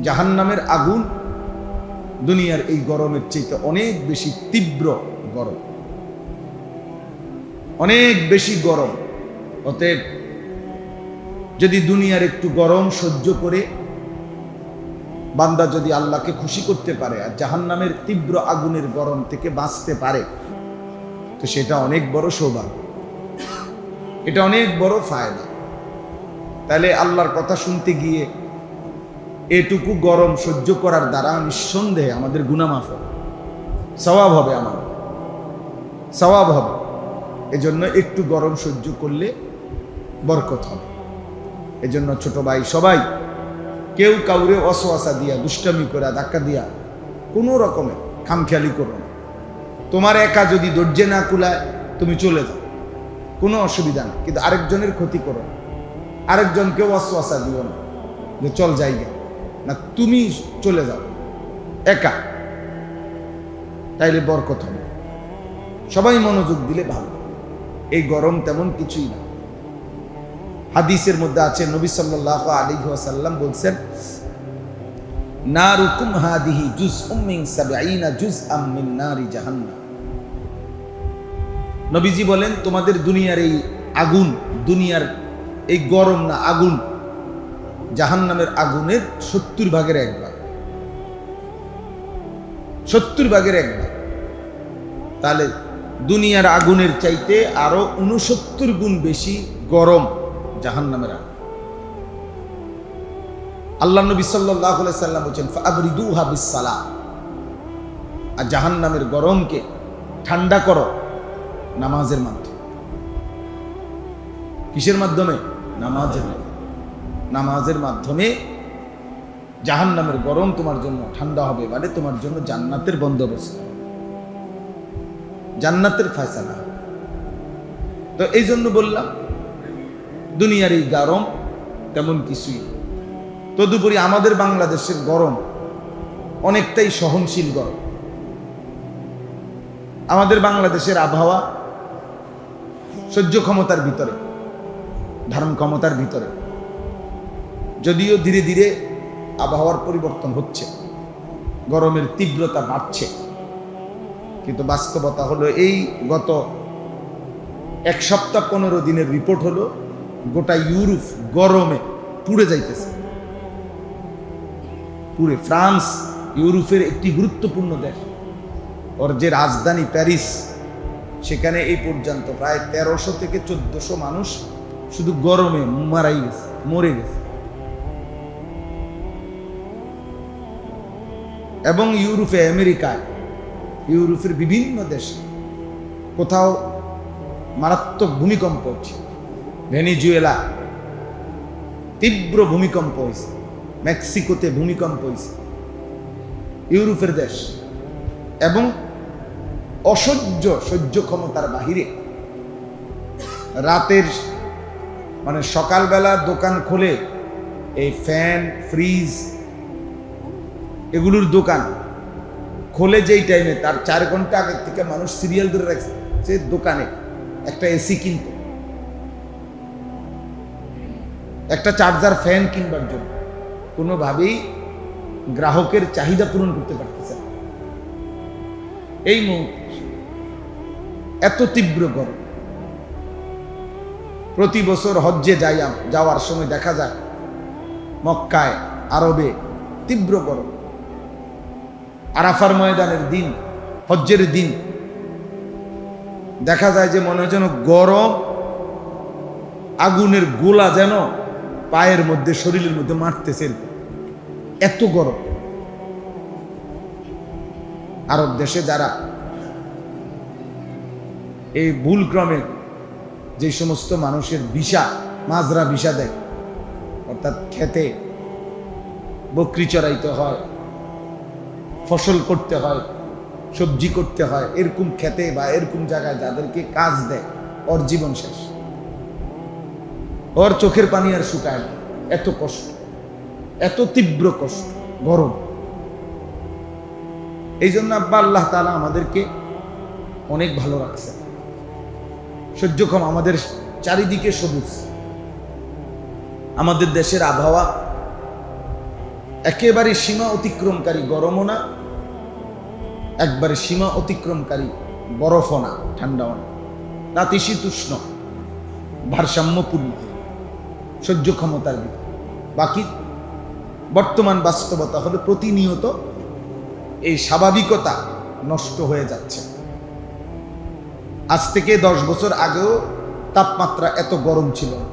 জাহান্নামের আগুন দুনিয়ার এই গরমের চাইতে অনেক বেশি তীব্র গরম, অনেক বেশি গরম। অতএব যদি দুনিয়ার একটু গরম সহ্য করে বান্দা যদি আল্লাহকে খুশি করতে পারে আর জাহান্নামের তীব্র আগুনের গরম থেকে বাঁচতে পারে, তো সেটা অনেক বড় সৌভাগ্য, এটা অনেক বড় ফায়দা। তাহলে আল্লাহর কথা শুনতে গিয়ে এটুকু গরম সহ্য করার দ্বারা নিঃসন্দেহে আমাদের গুনাহ মাফ হবে, সওয়াব হবে, আমাদের সওয়াব হবে। এজন্য একটু গরম সহ্য করলে বরকত হবে। এজন্য ছোট ভাই সবাই কেউ কাউরে অসওয়াসা দিয়া, দুষ্টামি করে, ধাক্কা দিয়া কোনো রকমের খামখেয়ালি করো না। তোমার একা যদি ধৈর্য না কুলায় তুমি চলে যাও, কোনো অসুবিধা নেই, কিন্তু আরেকজনের ক্ষতি করো না, আরেকজনকেও অসওয়াসা দিও না যে চল যাইগা, না তুমি চলে যাও একা, তাইলে বরকত হবে। সবাই মনোযোগ দিলে ভালো। এই গরম তেমন কিছুই না। হাদিসের মধ্যে আছে, নবী সাল্লাল্লাহু আলাইহি ওয়াসাল্লাম বলছেন, নারুকুম হাদিহি জুজউম মিন ৭০ জুজআম মিন নারি জাহান্নাম। নবীজি বলেন, তোমাদের দুনিয়ার এই আগুন, দুনিয়ার এই গরম না আগুন, জাহান্নামের আগুনের ৭০ ভাগের ১ ভাগ, ৭০ ভাগের ১ ভাগ। তাহলে দুনিয়ার আগুনের চাইতে আরো ৬৯ গুণ বেশি গরম জাহান্নামের আগুন। আল্লাহ নবী সাল্লাল্লাহু আলাইহি সাল্লাম বলেন, ফাবরিদুহা বিসসালাহ, আর জাহান্নামের গরমকে ঠান্ডা করো নামাজের মাধ্যমে। কিসের মাধ্যমে? নামাজের মাধ্যমে। নামাজের মাধ্যমে জাহান্নামের গরম তোমার জন্য ঠান্ডা হবে, মানে তোমার জন্য জান্নাতের বন্দোবস্ত, জান্নাতের ফয়সালা। তো এই জন্য বললাম দুনিয়ার এই গরম তেমন কিছুই। তদুপরি আমাদের বাংলাদেশের গরম অনেকটাই সহনশীল গরম। আমাদের বাংলাদেশের আবহাওয়া সহ্য ক্ষমতার ভিতরে, ধারণ ক্ষমতার ভিতরে। যদিও ধীরে ধীরে আবহাওয়ার পরিবর্তন হচ্ছে, গরমের তীব্রতা বাড়ছে, কিন্তু বাস্তবতা হলো এই গত ১ সপ্তাহ ১৫ দিনের রিপোর্ট হলো গোটা ইউরোপ গরমে পুড়ে যাইতেছে। পুরে ফ্রান্স ইউরোপের একটি গুরুত্বপূর্ণ দেশ, ওর যে রাজধানী প্যারিস, সেখানে এই পর্যন্ত প্রায় ১৩০০ থেকে ১৪০০ মানুষ শুধু গরমে মারাই গেছে, মরে গেছে। এবং ইউরোপে, আমেরিকায়, ইউরোপের বিভিন্ন দেশে কোথাও মারাত্মক ভূমিকম্প হচ্ছে। ভেনিজুয়েলা তীব্র ভূমিকম্প হয়েছে, মেক্সিকোতে ভূমিকম্প হয়েছে, ইউরোপের দেশ। এবং সহ্য ক্ষমতার বাহিরে রাতের, মানে সকালবেলা দোকান খোলে এই ফ্যান, ফ্রিজ, এগুলোর দোকান খোলে যেই টাইমে, তার ৪ ঘন্টা আগে থেকে মানুষ সিরিয়াল ধরে রাখছে দোকানে একটা এসি কিনতে, একটা চার্জার ফ্যান কিনবার জন্য। কোনোভাবেই গ্রাহকের চাহিদা পূরণ করতে পারতেছে না। এই মুহূর্তে এত তীব্র গরম। প্রতি বছর হজ্জে যাওয়ার সময় দেখা যায় মক্কায়, আরবে তীব্র গরম। আরাফার ময়দানের দিন, হজ্জের দিন দেখা যায় যে মনে হয় যেন গরম আগুনের গোলা যেন পায়ের মধ্যে, শরীরের মধ্যে মারতেছে, এত গরম। আরব দেশে যারা এই ভুলক্রমে যে সমস্ত মানুষের ভিসা, মাজরা ভিসা দেয়, অর্থাৎ খেতে বকরি চড়াইতে হয়, ফসল করতে হয়, সবজি করতে হয়, এরকম খেতে বা এরকম জায়গায় যাদেরকে কাজ দেয়, ওর জীবন শেষ, ওর চোখের পানি আর শুকায় না। এত কষ্ট, এত তীব্র কষ্ট, গরম। এই জন্য আব্বা আল্লাহ তাআলা আমাদেরকে অনেক ভালো রাখছে, সহ্যক্ষম। আমাদের চারিদিকে সবুজ, আমাদের দেশের আবহাওয়া একেবারে সীমা অতিক্রমকারী গরমও না, একবারে সীমা অতিক্রমকারী বরফও না, ঠান্ডাও না, নাতিশীতোষ্ণ, ভারসাম্যপূর্ণ, সহ্য ক্ষমতার ভিতরে। বাকি বর্তমান বাস্তবতা হলো প্রতিনিয়ত এই স্বাভাবিকতা নষ্ট হয়ে যাচ্ছে। আজ থেকে 10 বছর আগেও তাপমাত্রা এত গরম ছিল না।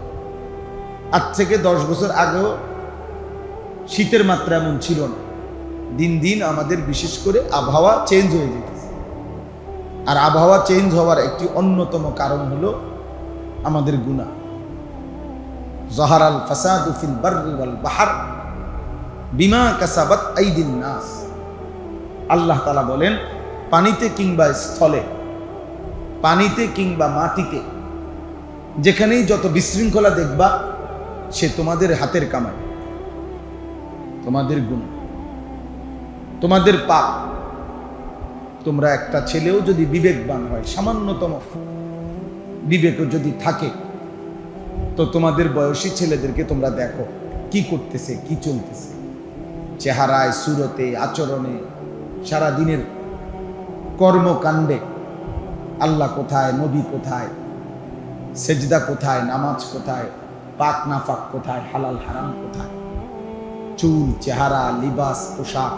আজ থেকে 10 বছর আগেও শীতের মাত্রা এমন ছিল না। দিন দিন আমাদের বিশেষ করে আবহাওয়া চেঞ্জ হয়ে যেতেছে। আর আবহাওয়া চেঞ্জ হওয়ার একটি অন্যতম কারণ হলো আমাদের গুনাহ। যাহারাল ফাসাদু ফিল বাররি ওয়াল বাহর বিমা কাসাবাত আইদিন নাস। আল্লাহ তাআলা বলেন, পানিতে কিংবা স্থলে, পানিতে কিংবা মাটিতে, যেখানেই যত বিশৃঙ্খলা দেখবা সে তোমাদের হাতের কামাই, তোমাদের গুনাহ, তোমাদের পাপ। তোমরা একটা ছেলেও যদি বিবেকবান হয়, সামান্যতম বিবেকও যদি থাকে, তো তোমাদের বয়সী ছেলেদেরকে তোমরা দেখো কি করতেছে, কি চলতেছে, চেহারায়, সুরতে, আচরণে, সারা দিনের কর্মকাণ্ডে। আল্লাহ কোথায়, নবী কোথায়, সেজদা কোথায়, নামাজ কোথায়, পাক নাফাক কোথায়, হালাল হারাম কোথায়, চুল, চেহারা, লিবাস, পোশাক,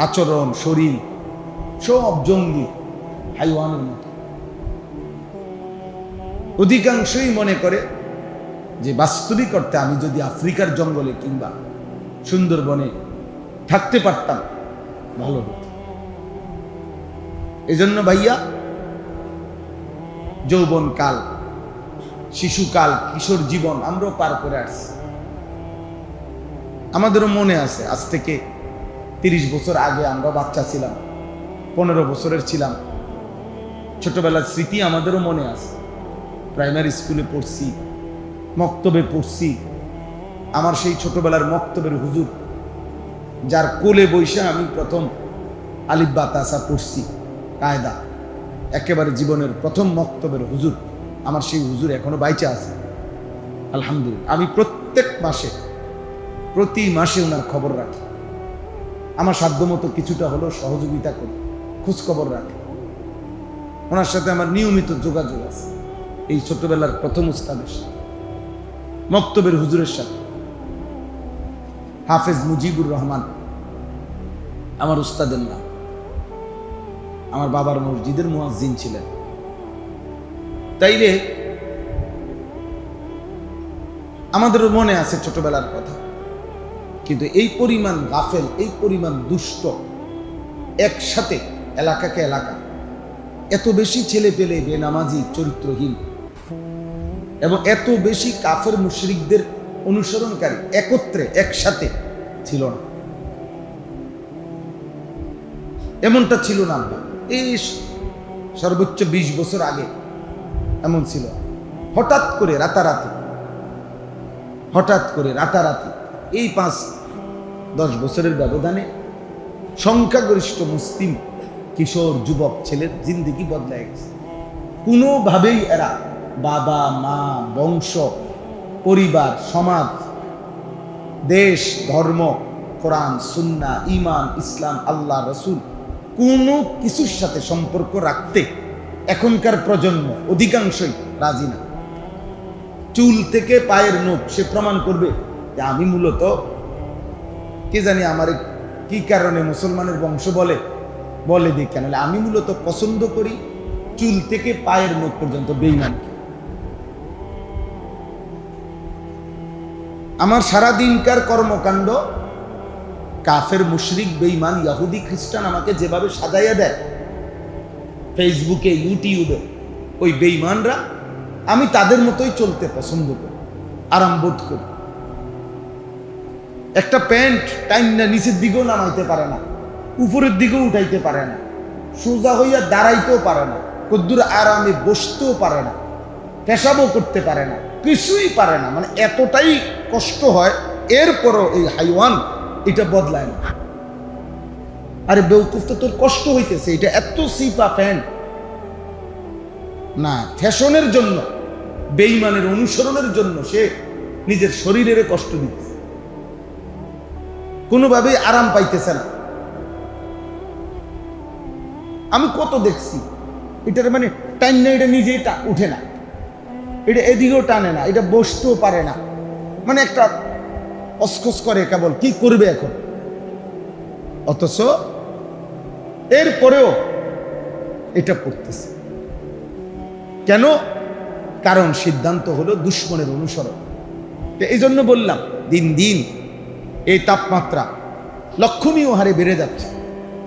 আচরণ, শরীর সব জঙ্গলি, হাইওয়ানের মতো। অধিকাংশই মনে করে যে বাস্তবিক অর্থে আমি যদি আফ্রিকার জঙ্গলে কিংবা সুন্দরবনে থাকতে পারতাম ভালো হতো। এজন্য ভাইয়া, যৌবনকাল, শিশুকাল, কিশোর জীবন আমরাও পার করে আসছি। আমাদেরও মনে আছে, আজ থেকে 30 বছর আগে আমরা বাচ্চা ছিলাম, 15 বছরের ছিলাম। ছোটবেলার স্মৃতি আমাদেরও মনে আছে। প্রাইমারি স্কুলে পড়ছি, মক্তবে পড়ছি। আমার সেই ছোটবেলার মক্তবের হুজুর, যার কোলে বৈশা আমি প্রথম আলিফ বা তাসা পড়ছি কায়দা, একেবারে জীবনের প্রথম মক্তবের হুজুর, আমার সেই হুজুর এখনো বাইচা আছে আলহামদুলিল্লাহ। আমি প্রতি মাসে ওনার খবর রাখি, আমার সাধ্যমতো কিছুটা হলেও সহযোগিতা করি, খোঁজ খবর রাখি। ওনার সাথে আমার নিয়মিত যোগাযোগ আছে, এই ছোটবেলার প্রথম উস্তাদের সাথে, মক্তবের হুজুরের সাথে। হাফেজ মুজিবুর রহমান আমার উস্তাদের নাম। আমার বাবার মসজিদের মুয়াজ্জিন ছিলেন। তাইলে আমাদের মনে আছে ছোটবেলার কথা। কিন্তু এই পরিমাণ গাফেল, এই পরিমাণ দুষ্ট, একসাথে এলাকাকে এলাকা, এত বেশি ছেলে পেলে বেনামাজি, চরিত্রহীন এবং এত বেশি কাফের মুশরিকদের অনুসরণকারী একত্রে একসাথে ছিল না। এমনটা ছিল না। এই সর্বোচ্চ 20 বছর আগে এমন ছিল। হঠাৎ করে রাতারাতি এই 5-10 বছরের ব্যবধানে সংখ্যাগরিষ্ঠ মুসলিম কিশোর যুবক ছেলের জিন্দেগি বদলায় গেছে। কোনোভাবেই এরা বাবা মা, বংশ, পরিবার, সমাজ, দেশ, ধর্ম, কোরআন, সুন্নাহ, ঈমান, ইসলাম, আল্লাহ, রসুল কোনো কিছুর সাথে সম্পর্ক রাখতে এখনকার প্রজন্ম অধিকাংশই রাজি না। চুল থেকে পায়ের নখ সে প্রমাণ করবে যে আমি মূলত কি জানি আমার কি কারণে মুসলমানের বংশ বলে দিই কেন, আমি মূলত পছন্দ করি চুল থেকে পায়ের নখ পর্যন্ত বেঈমান। আমার সারাদিনকার কর্মকাণ্ড কাফের, মুশরিক, বেঈমান, ইহুদি, খ্রিস্টান আমাকে যেভাবে সাজাইয়া দেয় ফেসবুকে, ইউটিউবে, ওই বেঈমানরা, আমি তাদের মতোই চলতে পছন্দ করি, আরাম বোধ করি। একটা প্যান্ট টাইম না নিচের দিকেও নামাইতে পারে না, উপরের দিকেও উঠাইতে পারে না, সোজা হইয়া দাঁড়াইতেও পারে না, কদ্দুর আরামে বসতেও পারে না, পেশাবও করতে পারে না, কিছুই পারে না। মানে এতটাই কষ্ট হয়, এরপরও এই হাইওয়ান এটা বদলায় না। আরে বেউকুফ, তো তোর কষ্ট হইতেছে, এটা এত সিপা প্যান্ট না, ফ্যাশনের জন্য, বেঈমানের অনুসরণের জন্য সে নিজের শরীরের কষ্ট দিতেছে। কোনোভাবেই আরাম পাইতেছে না। আমি কত দেখছি এটার মানে টাইম না, এটা নিজেই উঠে না, এটা এদিকেও টানে না, এটা বসতেও পারে না, মানে একটা অস্কস করে কেবল, কি করবে এখন। অথচ এরপরেও এটা পড়তেছে কেন? কারণ সিদ্ধান্ত হলো দুশ্মনের অনুসরণ। এই জন্য বললাম দিন দিন এই তাপমাত্রা লক্ষণীয় হারে বেড়ে যাচ্ছে,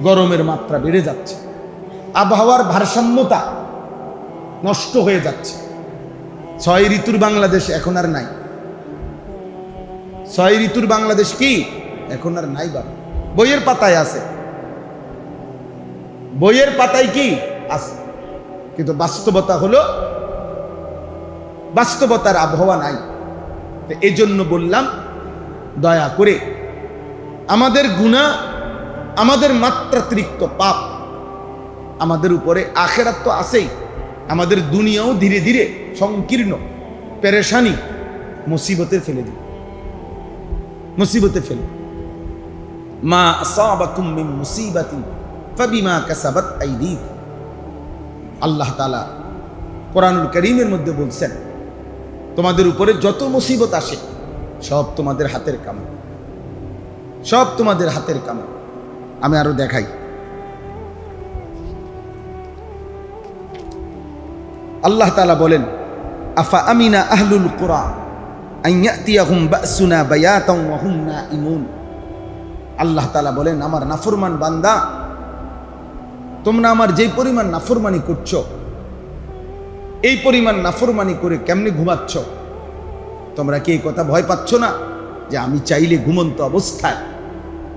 গরমের মাত্রা বেড়ে যাচ্ছে, আবহাওয়ার ভারসাম্যতা নষ্ট হয়ে যাচ্ছে। 6 ঋতুর বাংলাদেশ এখন আর নাই। 6 ঋতুর বাংলাদেশ কি এখন আর নাই বাবা। বইয়ের পাতায় আছে, বইয়ের পাতায় কি আছে, কিন্তু বাস্তবতা হলো বাস্তবতার আবহাওয়া নাই। এই জন্য বললাম দয়া করে আমাদের গুনাহ, আমাদের মাত্রাতিরিক্ত পাপ আমাদের উপরে, আখেরাত তো আছেই, আমাদের দুনিয়াও ধীরে ধীরে সংকীর্ণ, পেরেশানি, মুসিবতে ফেলে দিই, মুসিবতে ফেলে। মা আসাবাকুম মিন মুসিবাতিন ফাবিমা কাসাবাত আইদিকুম। আল্লাহ তাআলা কোরআনুল কারীমের মধ্যে বলছেন, তোমাদের উপরে যত মুসিবত আসে সব তোমাদের হাতের কামাল, সব তোমাদের হাতের কামাল। আমি আরো দেখাই, আল্লাহ তাআলা বলেন, আফা আমিনা আহলুল কুরা আন ইয়াতিয়াহুম বাসুনা বায়াতান ওয়া হুম নাঈমুন। আল্লাহ তাআলা বলেন, আমার নাফরমান বান্দা, তোমরা আমার যেই পরিমাণ নাফরমানি করছো, এই পরিমাণ নাফরমানি করে কেমনে ঘুমাচ্ছ? তোমরা কি এই কথা ভয় পাচ্ছ না যে আমি চাইলে ঘুমন্ত অবস্থায়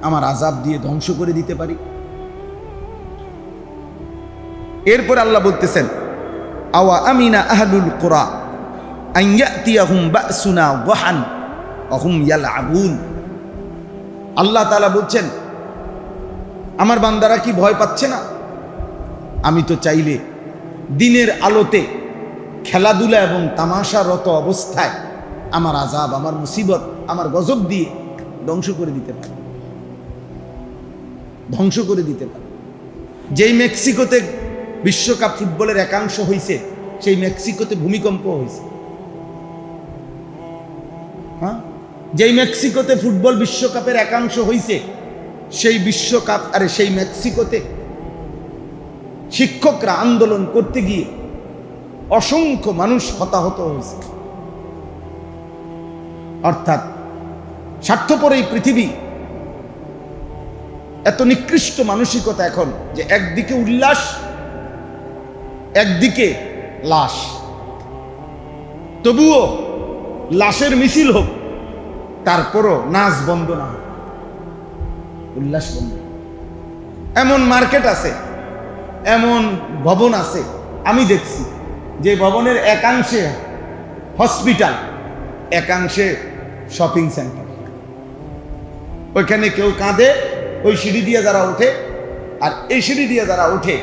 আমার আযাব দিয়ে ধ্বংস করে দিতে পারি? এরপর আল্লাহ বলতেছেন, আওয়া আমিনা আহলুল কুরা আন ইয়াতিয়াহুম বাসুনা ওয়াহান ওয়া হুম ইয়ালআবুন। আল্লাহ তাআলা বলছেন, আমার বান্দারা কি ভয় পাচ্ছে না? আমি তো চাইলে দিনের আলোতে খেলাধুলা এবং তামাশারত অবস্থায় আমার আযাব, আমার মুসিবত, আমার গজব দিয়ে ধ্বংস করে দিতে পারি, ধ্বংস করে দিতে পারি। যেই মেক্সিকোতে বিশ্বকাপ ফুটবলের একাংশ হয়েছে, সেই মেক্সিকোতে ভূমিকম্প হয়েছে। হ্যাঁ, যেই মেক্সিকোতে ফুটবল বিশ্বকাপের একাংশ হয়েছে, সেই বিশ্বকাপ, আরে সেই মেক্সিকোতে শিক্ষকরা আন্দোলন করতে গিয়ে অসংখ্য মানুষ হতাহত হয়েছে। অর্থাৎ স্বার্থপর এই পৃথিবী, এত নিকৃষ্ট মানসিকতা এখন যে একদিকে উল্লাস, একদিকে লাশ। তবুও লাশের মিছিল হোক, তারপরও নাচ বন্ধ না হোক, উল্লাস বন্ধ। এমন মার্কেট আছে, এমন ভবন আছে, আমি দেখছি যে ভবনের একাংশে হসপিটাল, একাংশে শপিং সেন্টার। ওইখানে কেউ কাঁদে, ওই সিঁড়ি দিয়ে যারা ওঠে, আর এই সিঁড়ি দিয়ে যারা ওঠে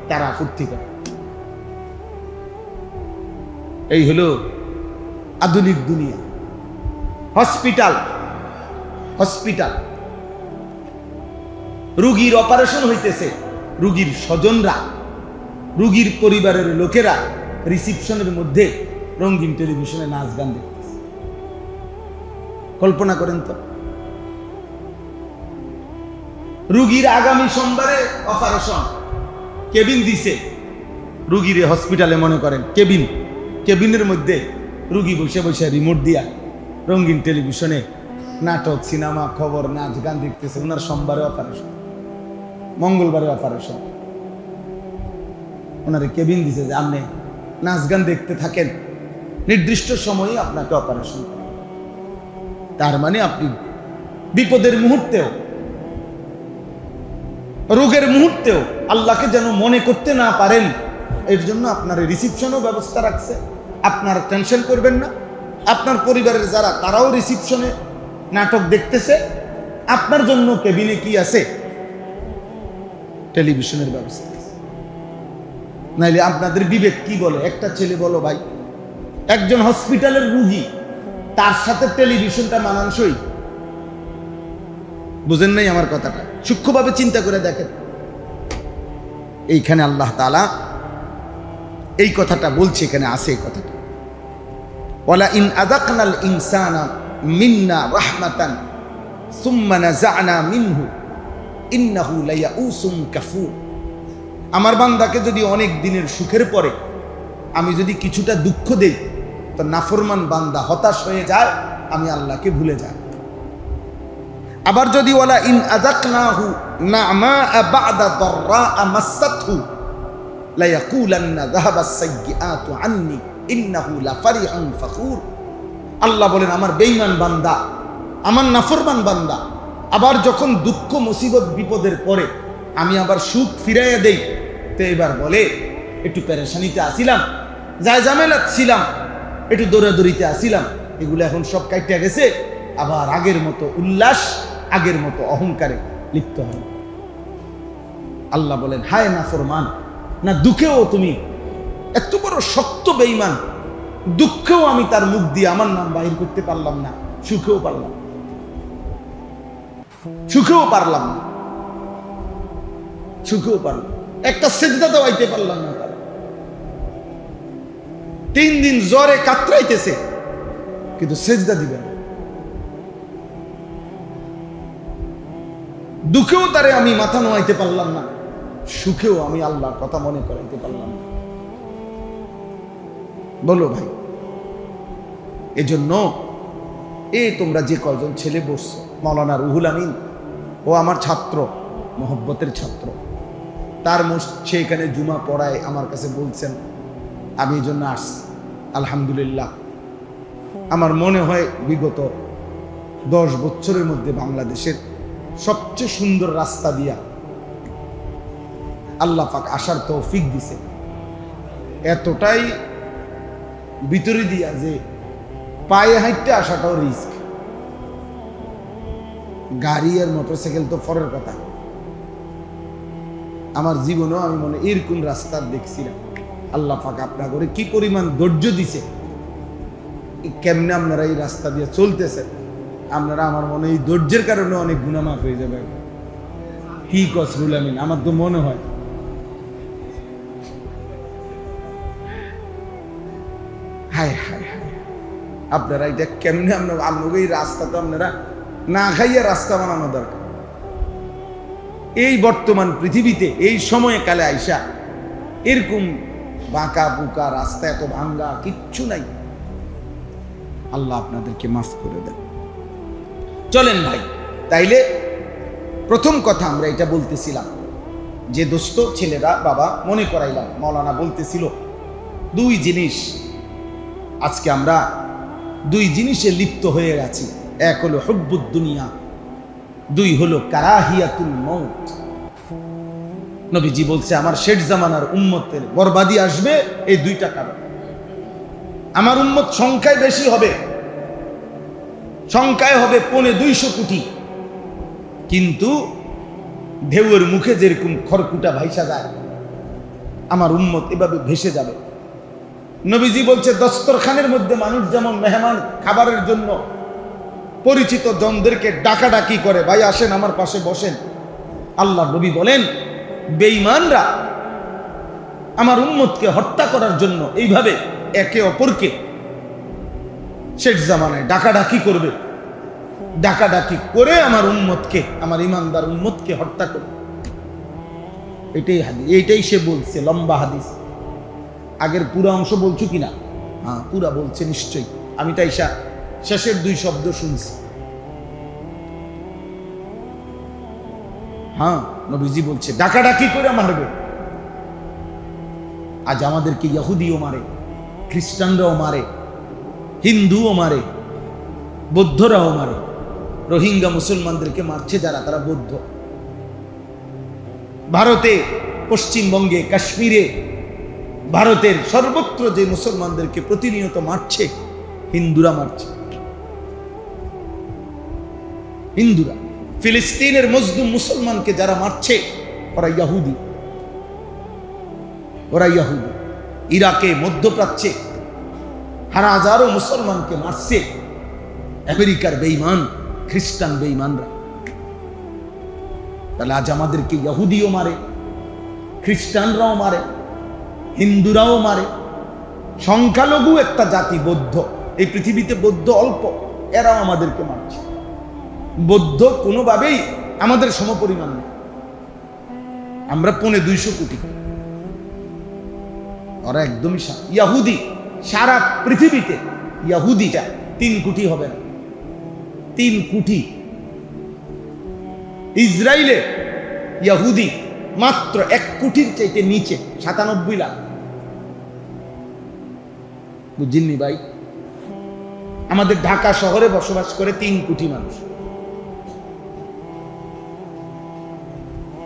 তারা ফুর্তি করে। এই হলো আধুনিক দুনিয়া। হসপিটাল, হসপিটাল, রোগীর অপারেশন হইতেছে, রোগীর স্বজনরা, রোগীর পরিবারের লোকেরা রিসিপশনের মধ্যে রঙিন টেলিভিশনে নাচ গান দেখতেছে। কল্পনা করেন তো, রোগীর আগামী সোমবারে অপারেশন, কেবিন দিছে রোগীর হসপিটালে, মনে করেন কেবিন, কেবিনের মধ্যে রোগী বসে বসে রিমোট দিয়া রঙিন টেলিভিশনে নাটক, সিনেমা, খবর, নাচ গান দেখতেছে। ওনার সোমবারে অপারেশন, মঙ্গলবারে অপারেশন, ওনারে কেবিন দিছে যে আপনি নাচ গান দেখতে থাকেন, নির্দিষ্ট সময়ে আপনাকে অপারেশন করেন। তার মানে আপনি বিপদের মুহূর্তেও, রোগের মুহূর্তেও আল্লাহকে যেন মনে করতে না পারেন, এর জন্য আপনার রিসিপশনও ব্যবস্থা রাখছে। আপনার টেনশন করবেন না, আপনার পরিবারের যারা, তারাও রিসিপশনে নাটক দেখতেছে, আপনার জন্য কেবিনে কি আছে? টেলিভিশনের ব্যবস্থা আছে। নাইলে আপনাদের বিবেক কি বলে? একটা ছেলে বলো ভাই, একজন হসপিটালের রোগী, তার সাথে টেলিভিশনটা মানানসই? বুঝেন নাই আমার কথাটা? সূক্ষ্মভাবে চিন্তা করে দেখেন। এইখানে আল্লাহ তাআলা এই কথাটা বলছে, এখানে আছে এই কথাটা, ওয়ালা ইন আযাকনাল ইনসানা মিন্না রাহমাতান সুম্মা নাযা'না মিনহু ইন্নাহু লায়াউসুন কাফুর। আমার বান্দাকে যদি অনেক দিনের সুখের পরে আমি যদি কিছুটা দুঃখ দেই, তো নাফরমান বান্দা হতাশ হয়ে যায়, আমি আল্লাহকে ভুলে যাই। আবার যদি ওয়ালা ইন আযাকনাহু না'মা বা'দা দাররা মাসাতহু লা ইয়াকুলান্না যাহাবাস সাইয়্যাতু আন্নী ইন্নাহু লাফারিহুন ফাখুর। আল্লাহ বলেন, আমার বেঈমান বান্দা, আমার নাফরমান বান্দা আবার যখন দুঃখ মুসিবত বিপদের পরে আমি আবার সুখ ফিরাইয়া দেই, তো এবার বলে একটু পেরেশানিতে আসিলাম, যায় ঝামেলাত ছিলাম, একটু দৌড়াদৌড়িতে আসিলাম, এগুলো এখন সব কাইটা গেছে, আবার আগের মতো উল্লাস, আগের মতো অহংকারে লিপ্ত হয়। আল্লাহ বলেন, হায় নাফরমান, না দুঃখেও তুমি এত বড় শক্ত বেঈমান, দুঃখেও আমি তার মুখ দিয়ে আমার নাম বাহির করতে পারলাম না, সুখেও পারলাম, সুখেও পারলাম না, সুখেও পারলাম, একটা সেজদা দেওয়াইতে পারলাম না তার। 3 দিন জ্বরে কাতরাইতেছে, কিন্তু সেজদা দিবে না। দুঃখেও তারে আমি মাথা নোয়াইতে পারলাম না, সুখেও আমি আল্লাহর কথা মনে করাইতে পারলাম না। বলো ভাই, এজন্য তোমরা যে কয়জন ছেলে বসছো, মাওলানা রুহুল আমিন ও আমার ছাত্র, মোহব্বতের ছাত্র, তার সে এখানে জুমা পড়ায়, আমার কাছে বলছেন, আমি এই জন্য আসছি। আলহামদুলিল্লাহ, আমার মনে হয় বিগত 10 বছরের মধ্যে বাংলাদেশের সবচেয়ে সুন্দর রাস্তা দিয়া আল্লাহ পাক আসার তৌফিক দিছে। এতটাই ভিতরে দিয়া যে পায়ে হাঁটতে আসাটাও রিস্ক, গাড়ি আর মোটরসাইকেল তো পরের কথা। আমার জীবনেও আমি মনে এরকম রাস্তা দেখছি না। আল্লাহ পাক আপনার করে কি পরিমাণ ধৈর্য দিছে, কেমনে আপনারা এই রাস্তা দিয়ে চলতেছে, আপনারা আমার মনে এই ধৈর্যের কারণে অনেক গুনাহ মাফ হয়ে যাবে। কি কসরুল আমিন, আমার তো মনে হয়। হায় হায় হায়, আপনারা এটা কেমনে, আপনার এই রাস্তা তো আপনারা না খাইয়া রাস্তা বানানো দরকার। এই বর্তমান পৃথিবীতে এই সময়ে কালে আইসা এরকম বাঁকা বুকা রাস্তা, এত ভাঙ্গা কিচ্ছু নাই। আল্লাহ আপনাদেরকে মাফ করে দেন। চলেন ভাই, তাইলে প্রথম কথা আমরা এটা বলতেছিলাম যে দোস্ত ছেলেরা, বাবা মনে করাইলাম, মাওলানা বলতেছিল 2 জিনিস, আজকে আমরা 2 জিনিসে লিপ্ত হয়ে গেছি। এক হলো হুব্বুদ দুনিয়া, 2 হলো কারাহিয়াতুল মউত। নবীজি বলছে, আমার শেষ জামানার উম্মতের বরবাদি আসবে এই 2টা কারণ। আমার উম্মত সংখ্যায় বেশি হবে, সংখ্যায় হবে 250 কোটি, কিন্তু ঢেউয়ের মুখে যেরকম খড়কুটা ভাইসা যায়, আমার উম্মত এভাবে ভেসে যাবে। নবীজি বলছে, দস্তরখানের মধ্যে মানুষ যেমন মেহমান খাবারের জন্য পরিচিত জনদেরকে ডাকাডাকি করে, ভাই আসেন আমার পাশে বসেন, আল্লাহ নবী বলেন বেঈমানরা আমার উম্মতকে হত্যা করার জন্য এইভাবে একে অপরকে শেষ জামানায় ডাকাডাকি করবে, ডাকাডাকি করে আমার উম্মতকে, আমার ইমানদার উম্মতকে হত্যা করবে। এটাই হাদিস, এইটাই সে বলছে, লম্বা হাদিস। আগের পুরো অংশ বলছো কিনা? হ্যাঁ, পুরা বলছে নিশ্চয়ই। আমি তাই শেষের 2 শব্দ শুনছি। হ্যাঁ, নবীজি বলছে ডাকাডাকি করে মারবে। আজ আমাদেরকে ইহুদিও মারে, খ্রিস্টানরাও মারে, হিন্দুও মারে, বৌদ্ধরাও মারে। রোহিঙ্গা মুসলমানদেরকে মারছে যারা, তারা বৌদ্ধ। ভারতে, পশ্চিমবঙ্গে, কাশ্মীরে, ভারতের সর্বত্র যে মুসলমানদেরকে প্রতিনিয়ত মারছে, হিন্দুরা মারছে। হিন্দুরা, ফিলিস্তিনের মজলুম মুসলমানকে যারা মারছে, ওরা ইহুদি, ওরা ইহুদি। ইরাকে, মধ্যপ্রাচ্যে হাজারো মুসলমানকে মারছে আমেরিকার বেঈমান, খ্রিস্টান বেঈমানরা। তাহলে আজ আমাদেরকে ইহুদিও মারে, খ্রিস্টানরাও মারে, হিন্দুরাও মারে। সংখ্যালঘু একটা জাতি বৌদ্ধ, এই পৃথিবীতে বৌদ্ধ অল্প, এরাও আমাদেরকে মারছে। বৌদ্ধ কোনোভাবেই আমাদের সমপরিমাণ নেই, আমরা 250 কোটি, ওরা একদমই। ইহুদি সারা পৃথিবীতে ইহুদিটা 3 কোটি হবে না, 3 কোটি। ইসরায়েলে ইহুদি মাত্র 1 কোটির চাইতে নিচে, 97 লাখ। বুঝিনি ভাই? আমাদের ঢাকা শহরে বসবাস করে 3 কোটি মানুষ,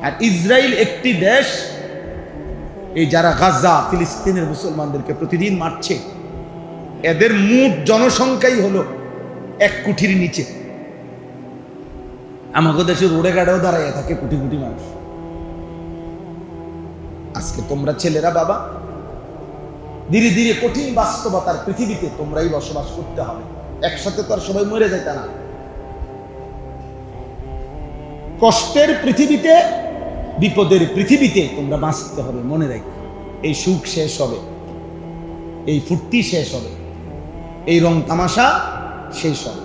আর ইসরায়েল একটি দেশ, এই যারা গাজা ফিলিস্তিনের মুসলমানদেরকে প্রতিদিন মারছে, এদের মোট জনসংখ্যাই হলো 1 কোটির নিচে। আমাদের দেশে রোডে গাড়েও দাঁড়াইয়া থাকে কোটি কোটি মানুষ। আজকে তোমরা ছেলেরা বাবা ধীরে ধীরে কঠিন বাস্তবতার পৃথিবীতে তোমরাই বসবাস করতে হবে, একসাথে তো আর সবাই মরে যেতে না। কষ্টের পৃথিবীতে, বিপদের পৃথিবীতে তোমরা বাঁচতে হবে। মনে রাখো, এই সুখ শেষ হবে, এই ফুর্তি শেষ হবে, এই রং তামাশা শেষ হবে।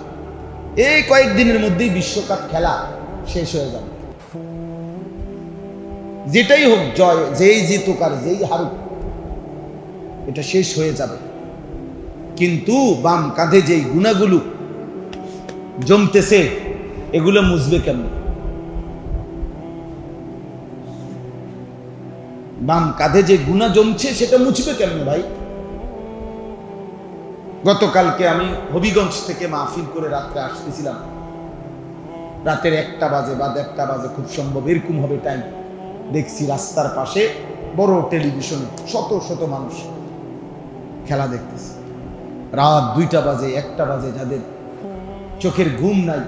এই কয়েকদিনের মধ্যেই বিশ্বকাপ খেলা শেষ হয়ে যাবে। যেটাই হোক, জয়, যেই জিতুক আর যেই হারুক, এটা শেষ হয়ে যাবে। কিন্তু বাম কাঁধে যেই গুণাগুলো জমতেছে, এগুলো মুছবে কেমন? বাম কাঁধে যে গুনাহ জমছে সেটা মুছবে কেমন ভাই? গতকালকে আমি হবিগঞ্জ থেকে মাহফিল করে রাত্রে আসতেছিলাম, রাতের 1টা বাজে বা 1:30 বাজে খুব সম্ভব, এরকম হবে টাইম। দেখছি রাস্তার পাশে বড় টেলিভিশনে শত শত মানুষ খেলা দেখতেছে। রাত 2টা বাজে, 1টা বাজে, যাদের চোখের ঘুম নাই,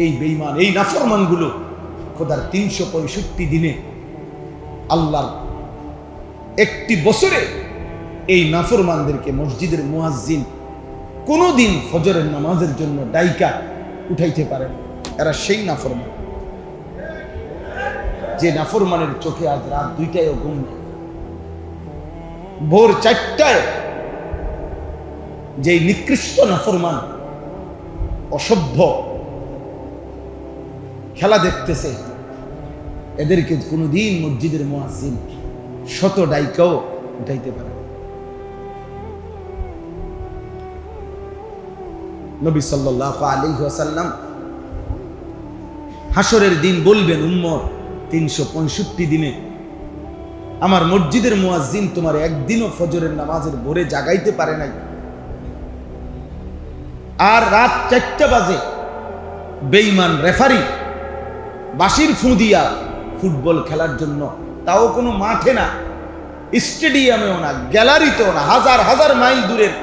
এই বেঈমান, এই নাফরমানগুলো খোদার 365 দিনে, আল্লাহর একটি বছরে এই নাফরমানদেরকে মসজিদের মুয়াজ্জিন কোনোদিন ফজরের নামাজের জন্য ডাইকা উঠাইতে পারে না। এরা সেই নাফরমান, যে নাফরমানের চোখে আজ রাত 2টায়ও ঘুম নেই। ভোর 4টায় যে নিকৃষ্ট নাফরমান, অসভ্য খেলা দেখতেছে, এদেরকে কোনোদিন মসজিদের মুয়াজ্জিন শত ডাইকাও উঠাইতে পারে। নবী সাল্লাল্লাহু আলাইহি ওয়াসাল্লাম হাসরের দিন বলবেন, উম্মত 365 দিনে আমার মসজিদের মুয়াজ্জিন তোমার একদিনও ফজরের নামাজের ভোরে জাগাইতে পারে নাই, আর রাত 4টা বাজে বেঈমান রেফারি বাঁশির ফু দিয়া ফুটবল খেলার জন্য, তাও কোনো মাঠে না, স্টেডিয়ামেও না, গ্যালারিতেও না, হাজার হাজার মাইল দূরের,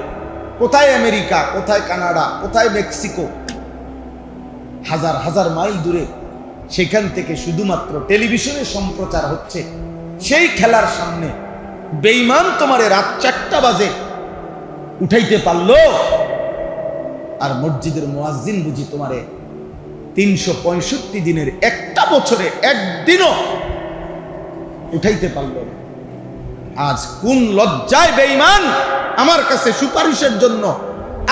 কোথায় আমেরিকা, কোথায় কানাডা, কোথায় মেক্সিকো, হাজার হাজার মাইল দূরে, সেখান থেকে শুধুমাত্র টেলিভিশনে সম্প্রচার হচ্ছে, সেই খেলার সামনে বেঈমান তোমারে রাত 4টা বাজে উঠাইতে পারলো, আর মসজিদের মুয়াজ্জিন বুঝি তোমারে 365 দিনের একটা বছরে একদিনও উঠাইতে পারলো না। আজ কোন লজ্জায় বেঈমান আমার কাছে সুপারিশের জন্য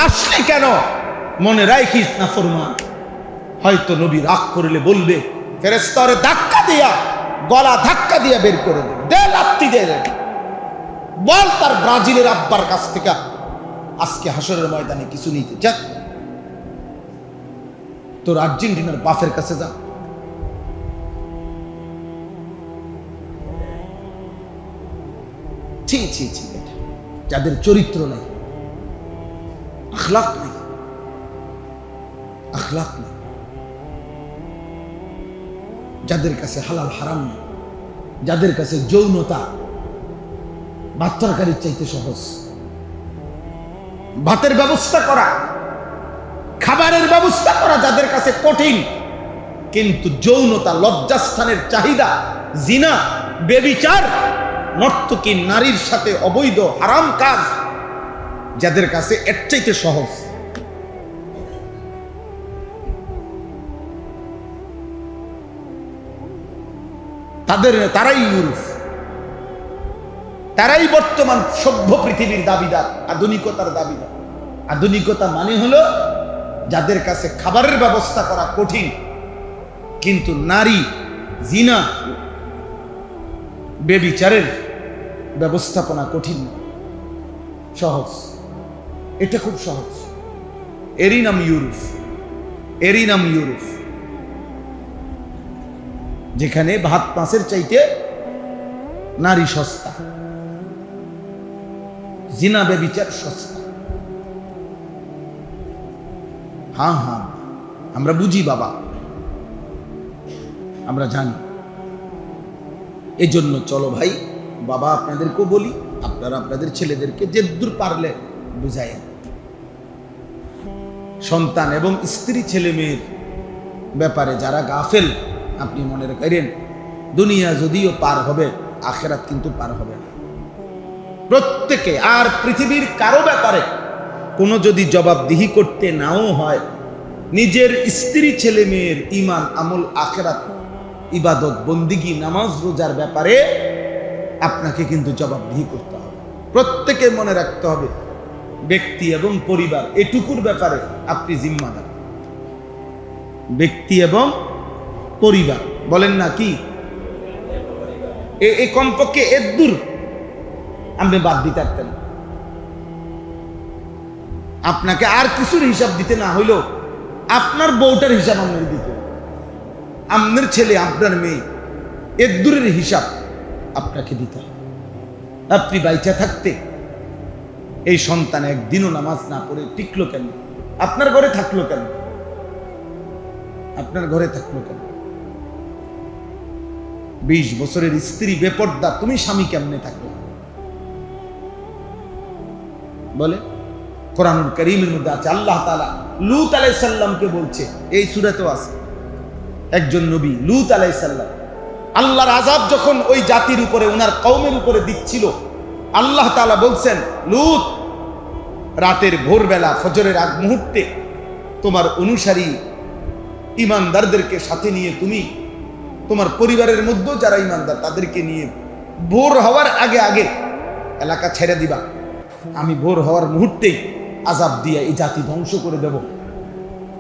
আসলে কেন? মনে রাখিস নাফরমান, হয়তো নবী রাগ করলে বলবে, ফেরেশতারে ধাক্কা দিয়া, গলা ধাক্কা দিয়া বের করে দে, দে লাত্তি দে, বল তার ব্রাজিলের আব্বার কাছ থেকে আজকে হাসরের ময়দানে কিছু নিতে, যা তোর আর্জেন্টিনার বাফের কাছে যা। ছি ছি ছি, যাদের চরিত্র নাই, আখলাক নাই, আখলাক নাই, যাদের কাছে হালাল হারাম নেই, যাদের কাছে যৌনতা ভাত তরকারির চাইতে সহজ, ভাতের ব্যবস্থা করা, খাবারের ব্যবস্থা করা যাদের কাছে কঠিন, কিন্তু যৌনতা, লজ্জাস্থানের চাহিদা, জিনা, বেবিচার, নর্তকী নারীর সাথে অবৈধ হারাম কাজ যাদের কাছে এর চাইতে সহজ। তারাই ইউরোপ, তারাই বর্তমান সভ্য পৃথিবীর দাবিদার, আধুনিকতার দাবিদার। আধুনিকতা মানে হলো যাদের কাছে খাবারের ব্যবস্থা করা কঠিন, কিন্তু নারী, জিনা, বেবিচারের ব্যবস্থাপনা কঠিন, সহজ। এটা খুব সহজ। এরই নাম ইউরোপ, এরই নাম ইউরোপ, যেখানে ভাত মাছের চাইতে নারী সস্তা, জিনা বেবিচার সস্তা। হ্যাঁ, আমরা বুঝি বাবা, আমরা জানি। এজন্য চলো ভাই, বাবা আপনাদেরকেও বলি, আপনারা আপনাদের ছেলেদেরকে যেদূর পারলে বুঝায়েন। সন্তান এবং স্ত্রী ছেলে মেয়ের ব্যাপারে যারা গাফেল, আপনি মনে রাখেন, দুনিয়া যদিও পার হবে, আখেরাত কিন্তু পার হবে না। প্রত্যেকে আর পৃথিবীর কারো ব্যাপারে কোনো যদি জবাবদিহি করতে নাও হয়, নিজের স্ত্রী ছেলে মেয়ের ঈমান, আমল, আখেরাত, ইবাদত, বন্দিগি, নামাজ, রোজার ব্যাপারে আপনাকে কিন্তু জবাবদিহি করতে হবে। প্রত্যেকে মনে রাখতে হবে, ব্যক্তি এবং পরিবার এটুকুর ব্যাপারে আপনি জিম্মাদার। ব্যক্তি এবং পরিবার বলেন না কি, এই কমপক্ষে এর দূর আপনি বাদ দিতে পারতেন। আপনাকে আর কিছুর হিসাব দিতে না হইলেও আপনার বউটার হিসাব আপনার দিতে, আপনার ছেলে, আপনার মেয়ে, এর দূরের হিসাব আপনাকে দিতে হবে। আপনি বাইচা থাকতে এই সন্তান একদিনও নামাজ না পড়ে টিকলো কেন? আপনার ঘরে থাকলো কেন? আপনার ঘরে থাকলো কেন? 20 বছরের স্ত্রী বেপর্দা, তুমি স্বামী কেমনে থাকলো? বলে কোরআনুল কারীমের মধ্যে আছে, আল্লাহ তাআলা লূত আলাইহিস সালামকে বলছে, এই সূরাতেও আছে, একজন নবী লূত আলাইহিস সালাম, আল্লাহর আযাব যখন ওই জাতির উপরে, ওনার কওমের উপরে দিচ্ছিল, আল্লাহ তাআলা বলছেন, লূত, রাতের ভোরবেলা ফজরের আগ মুহূর্তে তোমার অনুসারী ঈমানদারদেরকে সাথে নিয়ে তুমি তোমার পরিবারের মধ্যে যারা ঈমানদার তাদেরকে নিয়ে ভোর হওয়ার আগে আগে এলাকা ছেড়ে দিবা। আমি ভোর হওয়ার মুহূর্তেই আযাব দিয়ে এই জাতি ধ্বংস করে দেব।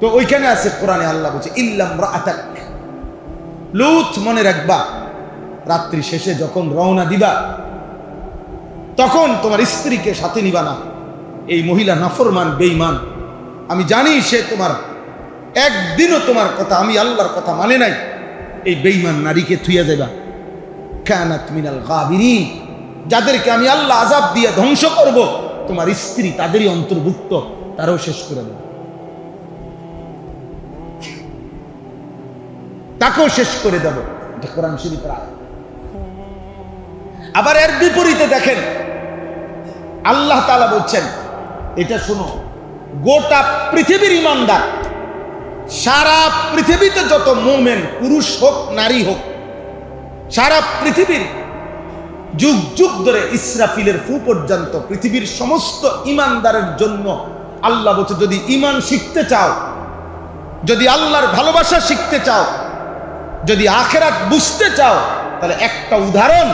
তো ওইখানে আছে কোরআনে আল্লাহ বলছে, ইল্লাম রাআতাক, লূত মনে রাখবা, রাত্রি শেষে যখন রওনা দিবা তখন তোমার স্ত্রীকে সাথে নিবা না। এই মহিলা নাফরমান, বেঈমান, আমি জানি সে তোমার একদিনও তোমার কথা, আমি আল্লাহর কথা মানে নাই, এই বেঈমান নারীকে থুইয়া যাবা। কানাত মিনাল গাবিরিন, যাদেরকে আমি আল্লাহ আযাব দিয়ে ধ্বংস করব, তোমার স্ত্রী তাদেরই অন্তর্ভুক্ত, তারাও শেষ করে দেব, তাকেও শেষ করে দেব। এটা কোরআন শরীফের আয়াত। আবার এর বিপরীতে দেখেন, আল্লাহ তাআলা বলছেন, এটা শোনো, গোটা পৃথিবীর ঈমানদার, সারা পৃথিবীতে যত মুমিন, পুরুষ হোক নারী হোক, সারা পৃথিবীর যুগ যুগ ধরে ইসরাফিলের ফু পর্যন্ত পৃথিবীর সমস্ত ঈমানদারের জন্য আল্লাহ বলছে, যদি ঈমান শিখতে চাও, যদি আল্লাহর ভালোবাসা শিখতে চাও, যদি আখিরাত বুঝতে চাও, তাহলে একটা উদাহরণ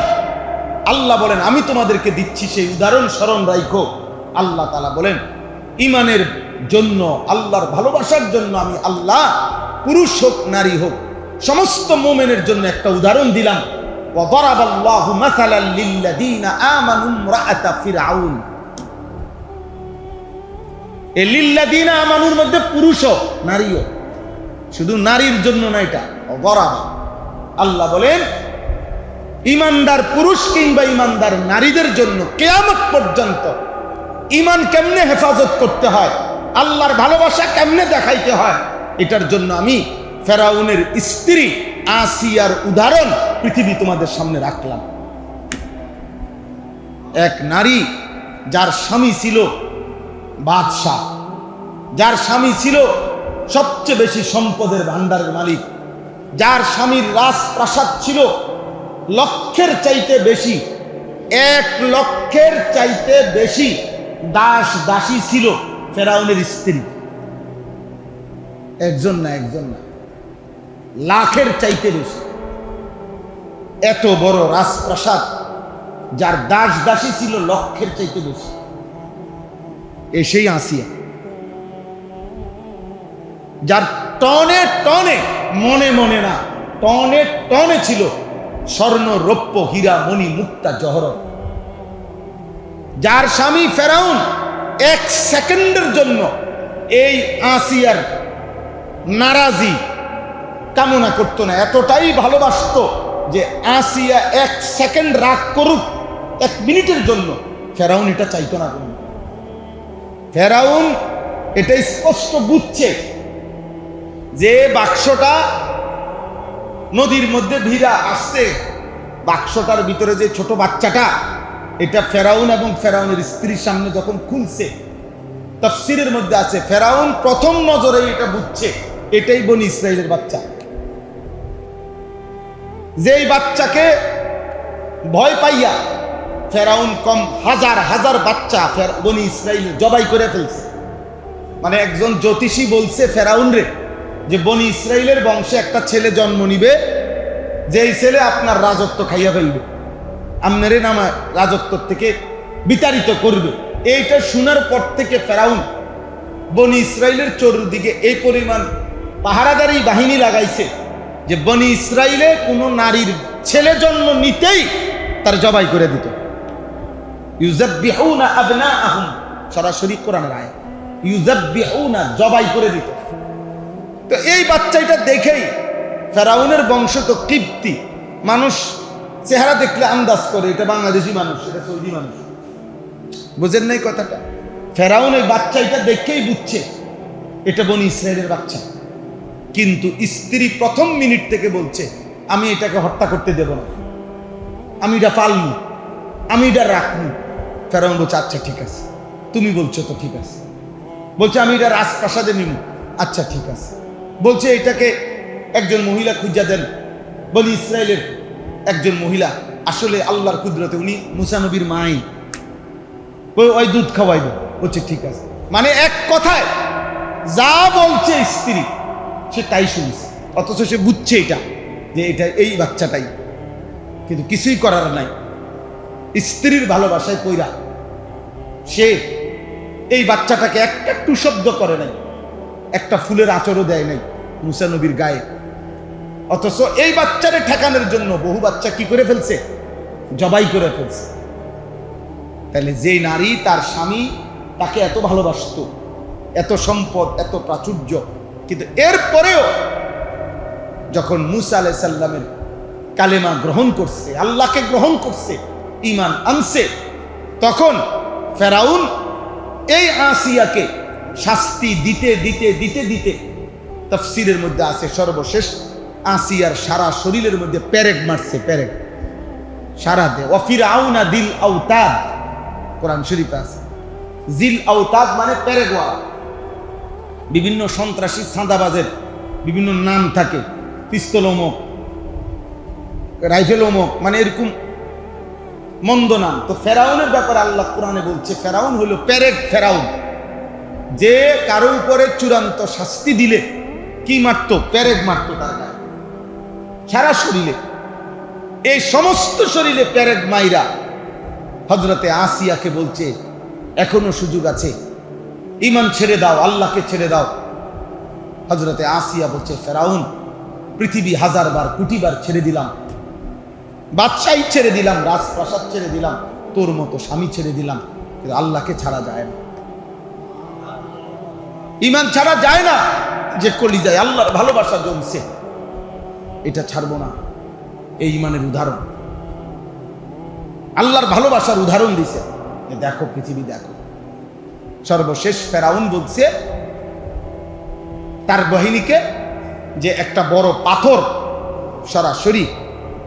আল্লাহ বলেন আমি তোমাদেরকে দিচ্ছি, সেই উদাহরণ স্মরণ রাখো। আল্লাহ তাআলা বলেন, ঈমানের জন্য, আল্লাহর ভালোবাসার জন্য আমি আল্লাহ পুরুষ হোক নারী হোক সমস্ত মুমিনের জন্য একটা উদাহরণ দিলাম। ওয়া দারাবাল্লাহু মাসালাল লিল্লাযীনা আমানু ইমরাআতা ফিরআউন। এই লিল্লাযীনা আমানুর মধ্যে পুরুষও নারীও, শুধু নারীর জন্য না, এটা দারাবা। আল্লাহ বলেন ঈমানদার পুরুষ কিংবা ঈমানদার নারীদের জন্য কিয়ামত পর্যন্ত ঈমান কেমনে হেফাজত করতে হয়, আল্লাহর ভালোবাসা কেমনে দেখাইতে হয়, এটার জন্য আমি ফেরাউনের স্ত্রী আসিয়ার উদাহরণ পৃথিবী তোমাদের সামনে রাখলাম। এক নারী যার স্বামী ছিল বাদশাহ, যার স্বামী ছিল সবচেয়ে বেশি সম্পদের ভান্ডারের মালিক, যার স্বামীর রাজপ্রাসাদ ছিল লক্ষের চাইতে বেশি, 1 লক্ষের চাইতে বেশি দাস দাসী ছিল ফেরাউনের স্ত্রী। একজন না, একজন না, লাখের চাইতে বেশি। এত বড় রাজপ্রাসাদ যার দাস দাসী ছিল লক্ষের চাইতে বেশি, সেই আসিয়া, যার টনে টনে, মনে মনে না, টনে টনে ছিল স্বর্ণ রৌপ্য হীরা মণি মুক্তা জহরত, যার স্বামী ফেরাউন এক সেকেন্ডের জন্য এই আসিয়ার নারাজি কামনা করতো না, এতটাই ভালোবাসতো যে আসিয়া এক সেকেন্ড রাগ করুক, এক মিনিটের জন্য, ফেরাউন এটা চাইতো না। ফেরাউন এটা স্পষ্ট বুঝছে যে বাক্সটা নদীর মধ্যে ভিড়া আসছে, বাক্সটার ভিতরে যে ছোট বাচ্চাটা, এটা ফেরাউন এবং ফেরাউনের স্ত্রীর সামনে যখন খুলছে, তাফসীরের মধ্যে আছে ফেরাউন প্রথম নজরে এটা বুঝছে এটাই বনি ইসরাইলের বাচ্চা। যেই বাচ্চাকে ভয় পাইয়া ফেরাউন কম হাজার হাজার বাচ্চা বনি ইসরাইল জবাই করে ফেলছে। মানে একজন জ্যোতিষী বলছে ফেরাউন রে যে বনি ইসরাইলের বংশে একটা ছেলে জন্ম নিবে, যেই ছেলে আপনার রাজত্ব খাইয়া ফেলবে, আপনারে নামা রাজত্ব থেকে বিতাড়িত করবে। এইটা শোনার পর থেকে ফেরাউন বনি ইসরাইলের চতুর্দিকে এই পরিমাণ পাহারাদারি বাহিনী লাগাইছে যে বনি ইসরাইলে কোনো নারীর ছেলে জন্ম নিতেই তার জবাই করে দিত। ইউযাব্বিহুনা আবনাআহুম, সরাসরি কোরআনের আয়াত, ইউযাব্বিহুনা, জবাই করে দিত। তো এই বাচ্চাটা দেখেই ফেরাউনের বংশ তো কিপ্তি মানুষ, চেহারা দেখলে আন্দাজ করে এটা বাংলাদেশি মানুষ, এটা সৌদি মানুষ, বুঝেন নাই কথাটা? ফেরাউন এই বাচ্চাটা দেখেই বুঝছে এটা বনি ইসরাইলের বাচ্চা, কিন্তু স্ত্রী প্রথম মিনিট থেকে বলছে আমি এটাকে হত্যা করতে দেব না, আমি এটা পালনি, আমি এটা রাখনি। ফেরাউন বলছে আচ্ছা ঠিক আছে, তুমি বলছো তো ঠিক আছে। বলছে আমি এটা রাজপ্রাসাদে নিব, আচ্ছা ঠিক আছে। বলছে এটাকে একজন মহিলা খুঁজা দেন, বনি ইসরাইলের একজন মহিলা, আসলে আল্লাহর কুদরতে উনি মুসা নবীর মাই, ওই দুধ খাওয়াইবে। বলছে ঠিক আছে। মানে এক কথায় যা বলছে স্ত্রী সে তাই শুনছে, অথচ সে বুঝছে এটা যে এটা এই বাচ্চাটাই, কিন্তু কিছুই করার নাই। স্ত্রীর ভালোবাসায় কইরা সে এই বাচ্চাটাকে একটা টু শব্দ করে নাই, একটা ফুলের আঁচড়ও দেয় নাই মুসা নবীর গায়ে, অথচ এই বাচ্চারে ঠেকানোর জন্য বহু বাচ্চা কি করে ফেলছে, জবাই করে ফেলছে। তাহলে যে নারী তার স্বামী তাকে এত ভালোবাসতো, এত সম্পদ, এত প্রাচুর্য, কিন্তু এরপরেও যখন মুসা আলাইহিস সালামের কালেমা গ্রহণ করছে, আল্লাহকে গ্রহণ করছে, ঈমান আনছে, তখন ফেরাউন এই আসিয়াকে শাস্তি দিতে দিতে দিতে দিতে তাফসীরের মধ্যে আছে সর্বশেষ আসিয়ার সারা শরীরের মধ্যে পেরেক মারছে, পেরেক সারা দে। ওয়া ফিরআউনা দিল আওতাদ, কোরআন শরীফে আছে। জিল আওতাদ মানে পেরেকওয়ালা। বিভিন্ন সন্ত্রাসী চাঁদাবাজের বিভিন্ন নাম থাকে, পিস্তল অমুক, রাইফেল অমুক, মানে এরকম মন্দ নাম। তো ফেরাউনের ব্যাপারে আল্লাহ কোরআনে বলছে ফেরাউন হলো পেরেক ফেরাউন, যে কারো উপরে চূড়ান্ত শাস্তি দিলে কি মারতো, পেরেক মারতো তার গায়ে সারা শরীরে। এই সমস্ত শরীরে পেরেক মাইরা হযরতে আসিয়াকে বলছে এখনো সুযোগ আছে, ঈমান ছেড়ে দাও, আল্লাহকে ছেড়ে দাও। হযরতে আসিয়া বলছে ফেরাউন, পৃথিবী হাজারবার কোটিবার ছেড়ে দিলাম, বাদশাহী ছেড়ে দিলাম, রাজপ্রাসাদ ছেড়ে দিলাম, তোর মতো স্বামী ছেড়ে দিলাম, কিন্তু আল্লাহকে ছাড়া যায় না, ঈমান ছাড়া যায় না। যে কলিজায় আল্লাহর ভালোবাসা জমছে এটা ছাড়বো না। এই ঈমানের উদাহরণ, আল্লাহর ভালোবাসার উদাহরণ দিছে, দেখো পৃথিবী দেখো। সর্বশেষ ফেরাউন বলছে তার বাহিনীকে যে একটা বড় পাথর সরাসরি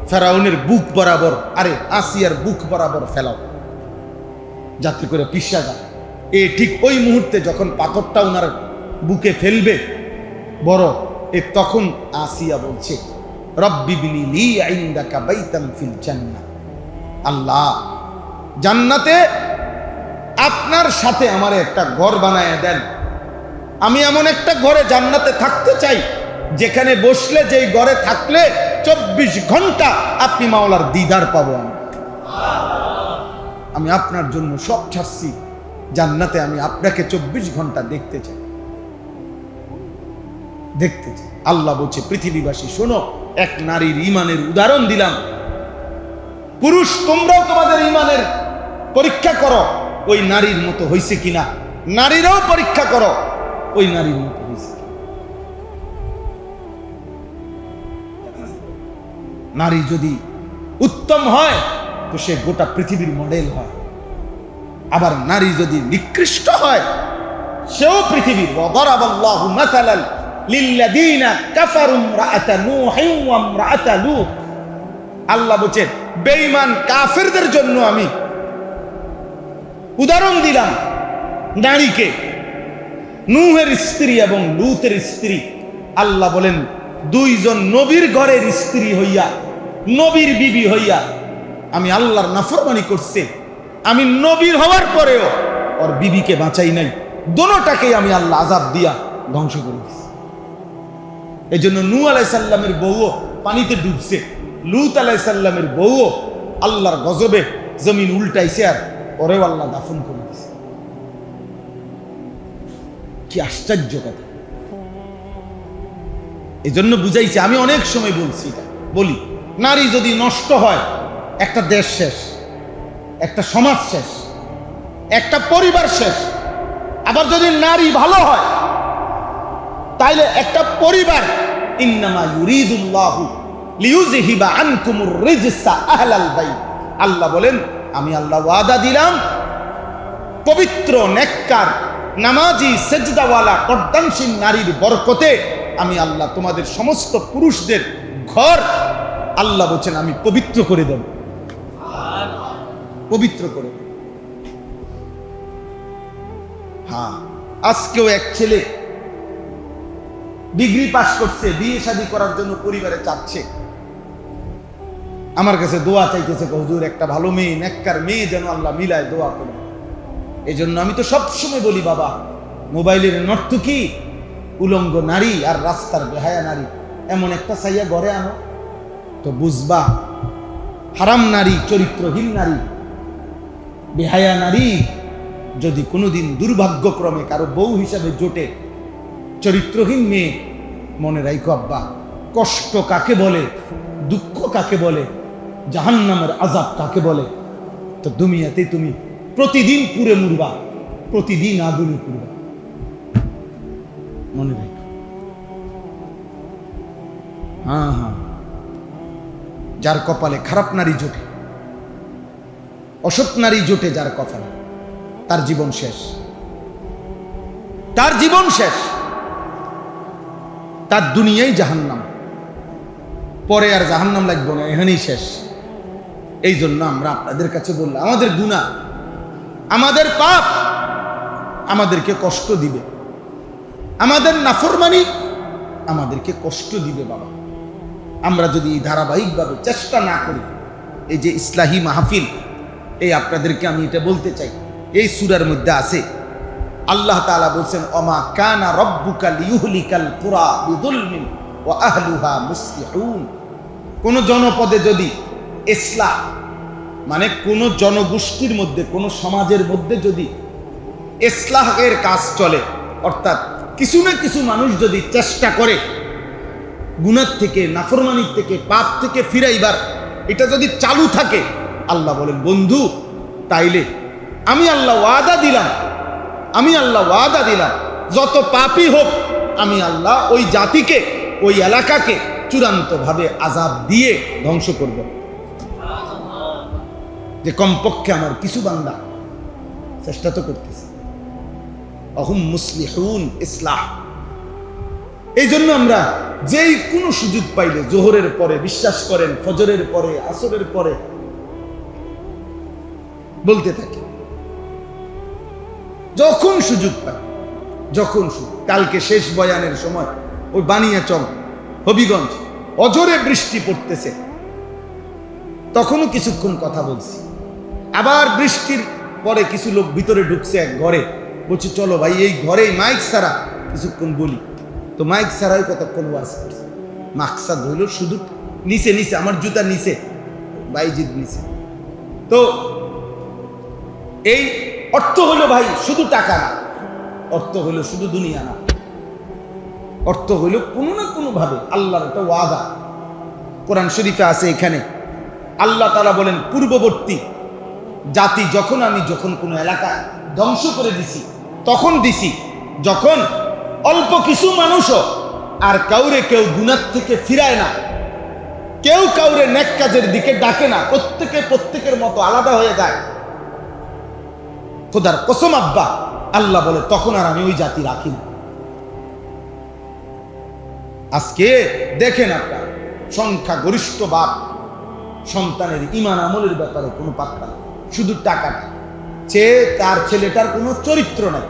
ফেরাউনের বুক বরাবর, আরে আসিয়ার বুক বরাবর ফেলাও, যাতে করে পিষা যায়। ঠিক ওই মুহূর্তে যখন পাথরটা ওনার বুকে ফেলবে বড়, তখন আসিয়া বলছে রব্বি বিনি লি ইনদাকা বাইতান ফিল জান্নাহ, আল্লাহ জান্নাতে আপনার সাথে আমার একটা ঘর বানায় দেন। আমি এমন একটা ঘরে জান্নাতে থাকতে চাই যেখানে বসলে, যেই ঘরে থাকলে 24 ঘন্টা আপনি মাওলার দিদার পাবো। আমি আপনার জন্য সব ছাড়ছি, জান্নাতে আমি আপনাকে 24 ঘন্টা দেখতে চাই। আল্লাহ বলছে, পৃথিবীবাসী শোনো, এক নারীর ঈমানের উদাহরণ দিলাম। পুরুষ তোমরাও তোমাদের ঈমানের পরীক্ষা করো, ওই নারীর মতো হইছে কিনা। নারীরাও পরীক্ষা করো, ওই নারীর মতো হইছে। নারী যদি উত্তম হয় তো সে গোটা পৃথিবীর মডেল হয়, আবার নারী যদি নিকৃষ্ট হয় সেও পৃথিবীর। ওয়াদারাবাল্লাহু মাসালাল লিল্লাযীনা কাফারু ইমরাআতা নূহিন ওয়া ইমরাআতা লূত। আল্লাহ বলেন, বেঈমান কাফেরদের জন্য আমি উদাহরণ দিলাম নারীকে, নূহের স্ত্রী এবং লূতের স্ত্রী। আল্লাহ বলেন, দুইজন নবীর ঘরের স্ত্রী হইয়া, নবীর বিবি হইয়া আমি আল্লাহর নাফরমানি করছে। আমি নবীর হওয়ার পরেও ওর বিবিকে বাঁচাই নাই, দোনোটাকেই আমি আল্লাহ আযাব দিয়া ধ্বংস করে দিয়েছি। এই জন্য নূহ আলাইহিস সালামের বউও পানিতে ডুবছে, লূত আলাইহিস সালামের বউও আল্লাহর গজবে জমিন উল্টাইছে, আর ওরেও আল্লাহ দাফন করে দিয়েছে। কি আশ্চর্য কথা! এই জন্য বুঝাইছি, আমি অনেক সময় বলছি, বলি, নারী যদি নষ্ট হয় একটা দেশ শেষ, একটা সমাজ শেষ, একটা পরিবার শেষ। আবার যদি নারী ভালো হয় তাইলে একটা পরিবার, ইন্নামা ইউরিদুল্লাহু লিইউযহিবা আনকুমুর রিজসা আহলাল বাইত। আল্লাহ বলেন, আমি আল্লাহ ওয়াদা দিলাম পবিত্র নেককার নামাজি সেজদাওয়ালা পর্দানশীল নারীর বরকতে আমি আল্লাহ তোমাদের সমস্ত পুরুষদের ঘর, আল্লাহ বলেন, আমি পবিত্র করে দেব, পবিত্র করে দেব। হ্যাঁ, আজকেও এক ছেলে ডিগ্রি পাস করছে, বিয়ে শাদী করার জন্য পরিবারে চাচ্ছে, আমার কাছে দোয়া চাইতেছে, হুজুর একটা ভালো মেয়ে, নেককার মেয়ে যেন আল্লাহ মিলায়, দোয়া করুন। এই জন্য আমি তো সবসময় বলি, বাবা, মোবাইলের নর্তকী উলঙ্গ নারী আর রাস্তার বেহায়া নারী এমন একটা চাইয়া ঘরে আনো, তো বুঝবা হারাম নারী, চরিত্রহীন নারী, বেহায়া নারী যদি কোনোদিন দুর্ভাগ্যক্রমে কারো বউ হিসাবে জোটে, চরিত্রহীন মেয়ে, মনে রাখো আব্বা, কষ্ট কাকে বলে, দুঃখ কাকে বলে, জাহান্নামের আযাব কাকে বলে। তো দুনিয়াতে তুমি প্রতিদিন পুড়ে মরবা, প্রতিদিন আগুনে পুড়বা, মনে রাখো। হ্যাঁ হ্যাঁ, যার কপালে খারাপ নারী জোটে, অসৎ নারী জোটে যার কপালে, তার জীবন শেষ, তার জীবন শেষ, তার দুনিয়াই জাহান্নাম, পরে আর জাহান্নাম লাগবে না, এখানেই শেষ। এই জন্য আমরা আপনাদের কাছে বললাম, আমাদের গুনাহ, আমাদের পাপ আমাদেরকে কষ্ট দিবে, আমাদের নাফরমানি আমাদেরকে কষ্ট দিবে। বাবা, আমরা যদি ধারাবাহিকভাবে চেষ্টা না করি, এই যে ইসলাহি মাহফিল, এই আপনাদেরকে আমি এটা বলতে চাই, এই সূরার মধ্যে আছে, আল্লাহ তাআলা বলছেন, ওমা কানা রাব্বুকা লিয়ুহলিকাল কুরা বিযুলমিন ওয়া আহলুহা মুসলিহুন। কোন জনপদে যদি ইসলাহ, মানে কোন জনগোষ্ঠীর মধ্যে, কোন সমাজের মধ্যে যদি ইসলাহের কাজ চলে, অর্থাৎ কিছু না কিছু মানুষ যদি চেষ্টা করে গুনাহ থেকে, নাফরমানির থেকে, পাপ থেকে ফিরাইবার, এটা যদি চালু থাকে, আল্লাহ বলেন, বন্ধু, তাইলে আমি আল্লাহ ওয়াদা দিলাম, আমি আল্লাহ ওয়াদা দিলাম, যত পাপী হোক আমি আল্লাহ ওই জাতিকে, ওই এলাকাকে চূড়ান্তভাবে আযাব দিয়ে ধ্বংস করব। যে কমপক্ষে আমার কিছু বান্দা চেষ্টা তো করতেছে, অহুম মুসলিহুন, ইসলাহ। এই জন্য আমরা যেই কোনো সুযোগ পাইলে, জোহরের পরে, বিশ্বাস করেন ফজরের পরে, আসরের পরে বলতে থাকি, যখন সুযোগ পাই, যখন সুযোগ। কালকে শেষ বয়ানের সময় ওই বানিয়াচং, হবিগঞ্জ, অঝরে বৃষ্টি পড়তেছে, তখনও কিছুক্ষণ কথা বলছি। আবার বৃষ্টির পরে কিছু লোক ভিতরে ঢুকছে এক ঘরে, বলছি চলো ভাই এই ঘরেই মাইক ছাড়া কিছুক্ষণ বলি। তো মাইক ছাড়াই কতক্ষণ ওয়াজ করছে। মাকসাদ হইল শুধু নিচে নিচে, আমার জুতা নিচে, বাইজিদ নিচে। তো এই অর্থ হলো ভাই শুধু টাকা না, অর্থ হলো শুধু দুনিয়া না, অর্থ হলো কোনো না কোনো ভাবে আল্লাহর একটা ওয়াদা। কোরআন শরীফে আছে, এখানে আল্লাহ তাআলা বলেন, পূর্ববর্তী জাতি যখন কোনো এলাকা ধ্বংস করে দিছি, তখন দিছি যখন অল্প কিছু মানুষও আর কাউরে কেউ গুনাহ থেকে ফিরায় না, কেউ কাউরে নেক কাজের দিকে ডাকে না, প্রত্যেকের মতো আলাদা হয়ে যায়। খোদার কসম আব্বা, আল্লাহ বলে তখন আর আমি ওই জাতি রাখি না। আজকে দেখেন আপনার সংখ্যাগরিষ্ঠ বাপ সন্তানের ঈমান আমলের ব্যাপারে কোনো পাত্তা নেই, শুধু টাকাটা চেয়ে তার ছেলেটার কোনো চরিত্র নাই,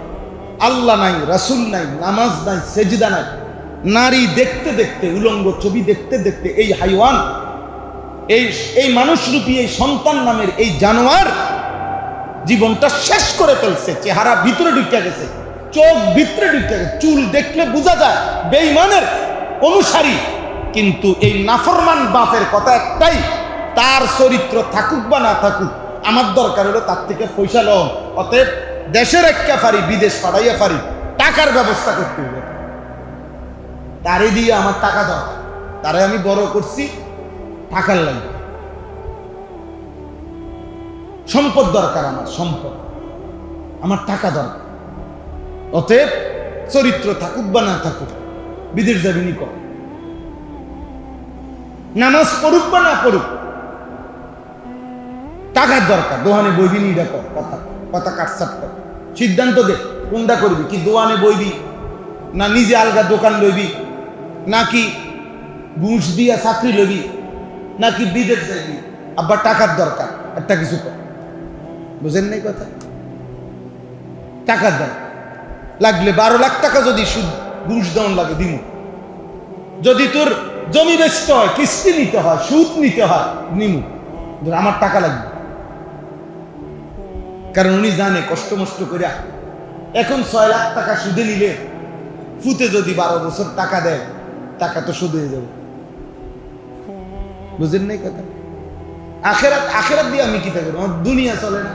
আল্লাহ নাই, রাসূল নাই, নামাজ নাই, সেজদা নাই। নারী দেখতে দেখতে, উলঙ্গ ছবি দেখতে দেখতে এই হাইওয়ান, এই মানুষরূপী এই সন্তান নামের এই জানোয়ার জীবনটা শেষ করে ফেলছে। চেহারা ভিতরে ঢুকে গেছে, চোখ ভিতরে ঢুকে গেছে, চুল দেখলে বোঝা যায় বেঈমানের অনুসারী। কিন্তু এই নাফরমান বাপের কথা একটাই, তার চরিত্র থাকুক বা না থাকুক, আমার দরকার হলো তার থেকে পয়সা লন। অতএব দেশের একটা ফারি, বিদেশ পাঠাইয়া ফারি, টাকার ব্যবস্থা করতে হবে। তারে দিয়ে আমার টাকা দরকার, তারে আমি বড় করছি টাকার লাগবে, সম্পদ দরকার, আমার সম্পদ, আমার টাকা দরকার। অতএব চরিত্র থাকুক বা না থাকুক, বিদেশ যাবি নি কর, নামাজ পড়ুক বা না পড়ুক, টাকার দরকার। দোহানে বইবি নি, দেখো কথা কাটসাট কর, সিদ্ধান্ত দে কোনটা করবি। কি দোয়ানে বইবি, না নিজে আলগা দোকান লইবি, নাকি ঘুষ দিয়া চাকরি লইবি, নাকি বিদেশ যাইবি। আব্বা টাকার দরকার, একটা কিছু কর। বুঝেন নাই কথা? টাকার দরকার লাগলে 12 লাখ টাকা যদি সুদ ঘুষ দেওয়ান লাগে দিন, যদি তোর জমি বেচতে হয়, কিস্তি নিতে হয়, সুদ নিতে হয়, নিমু, আমার টাকা লাগবে। কারণ উনি জানে কষ্ট মষ্ট করে এখন 6 লাখ টাকা সুদে নিলে ফুতে যদি 12 বছর টাকা দেয়, টাকা তো সুদ হয়ে যাবে। বুঝেন নাই কথা? আখেরাত দিয়ে আমি কি থাকবো, আমার দুনিয়া চলে না।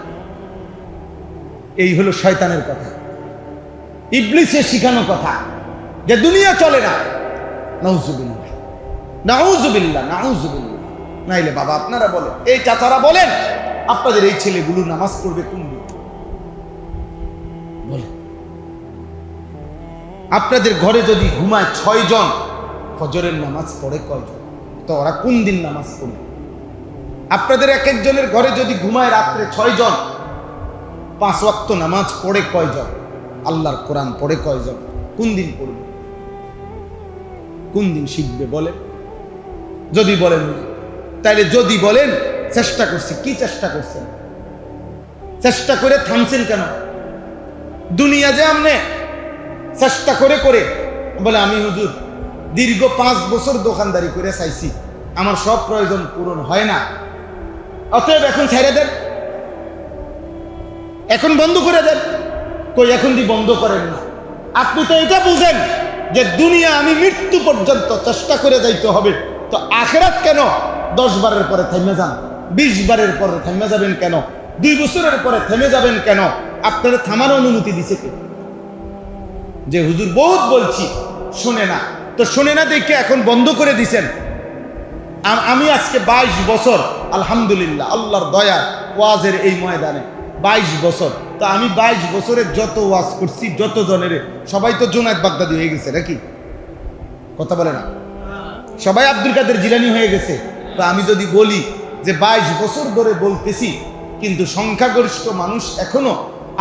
এই হলো শয়তানের কথা, ইবলিসের শিখানো কথা, যে দুনিয়া চলে না। নাউজুবিল্লাহ, নাউজুবিল্লাহ, নাউজুবিল্লাহ। নাইলে বাবা আপনারা বলেন, এই চাচারা বলেন, আপনাদের এই ছেলেগুলো নামাজ পড়বে কোন দিন? বলে আপনাদের ঘরে যদি ঘুমায় 6 জন, ফজরের নামাজ পড়ে কয়জন? তো ওরা কোন দিন নামাজ পড়বে? আপনাদের এক একজনের ঘরে যদি ঘুমায় রাত্রে 6 জন, 5 ওয়াক্ত নামাজ পড়ে কয়জন? আল্লাহর কোরআন পড়ে কয়জন? কোন দিন পড়বে? কোন দিন শিখবে বলেন? যদি বলেন, তাইলে যদি বলেন চেষ্টা করছি, কি চেষ্টা করছেন? চেষ্টা করে থামছেন কেন? দুনিয়া যে আমনে চেষ্টা করে করে বলে, আমি হুজুর দীর্ঘ 5 বছর দোকানদারি করে চাইছি, আমার সব প্রয়োজন পূরণ হয় না, অতএব এখন ছেড়ে দেন, এখন বন্ধ করে দেন। কই এখন দি বন্ধ করেন না। আপনি তো এটা বুঝেন যে দুনিয়া আমি মৃত্যু পর্যন্ত চেষ্টা করে যাইতে হবে, তো আখিরাত কেন 10 বারের পরে থেমে যান? 20 বারের পরে থেমে যাবেন কেন? 2 বছরের পরে থেমে যাবেন কেন? আপনারা থামার অনুমতি দিছে কে? যে হুজুর বহুত বলছি শোনে না, তো শোনে না দেখে এখন বন্ধ করে দিছেন। আমি আজকে 22 বছর আলহামদুলিল্লাহ আল্লাহর দয়া ওয়াজের এই ময়দানে 22 বছর, তা আমি 22 বছরের যত ওয়াজ করছি, যত জনের, সবাই তো জুনায়েদ বাগদাদি হয়ে গেছে নাকি? কথা বলে না? সবাই আব্দুল কাদের জিলানী হয়ে গেছে। তো আমি যদি বলি যে 22 বছর ধরে বলতেছি, কিন্তু সংখ্যাগরিষ্ঠ মানুষ এখনো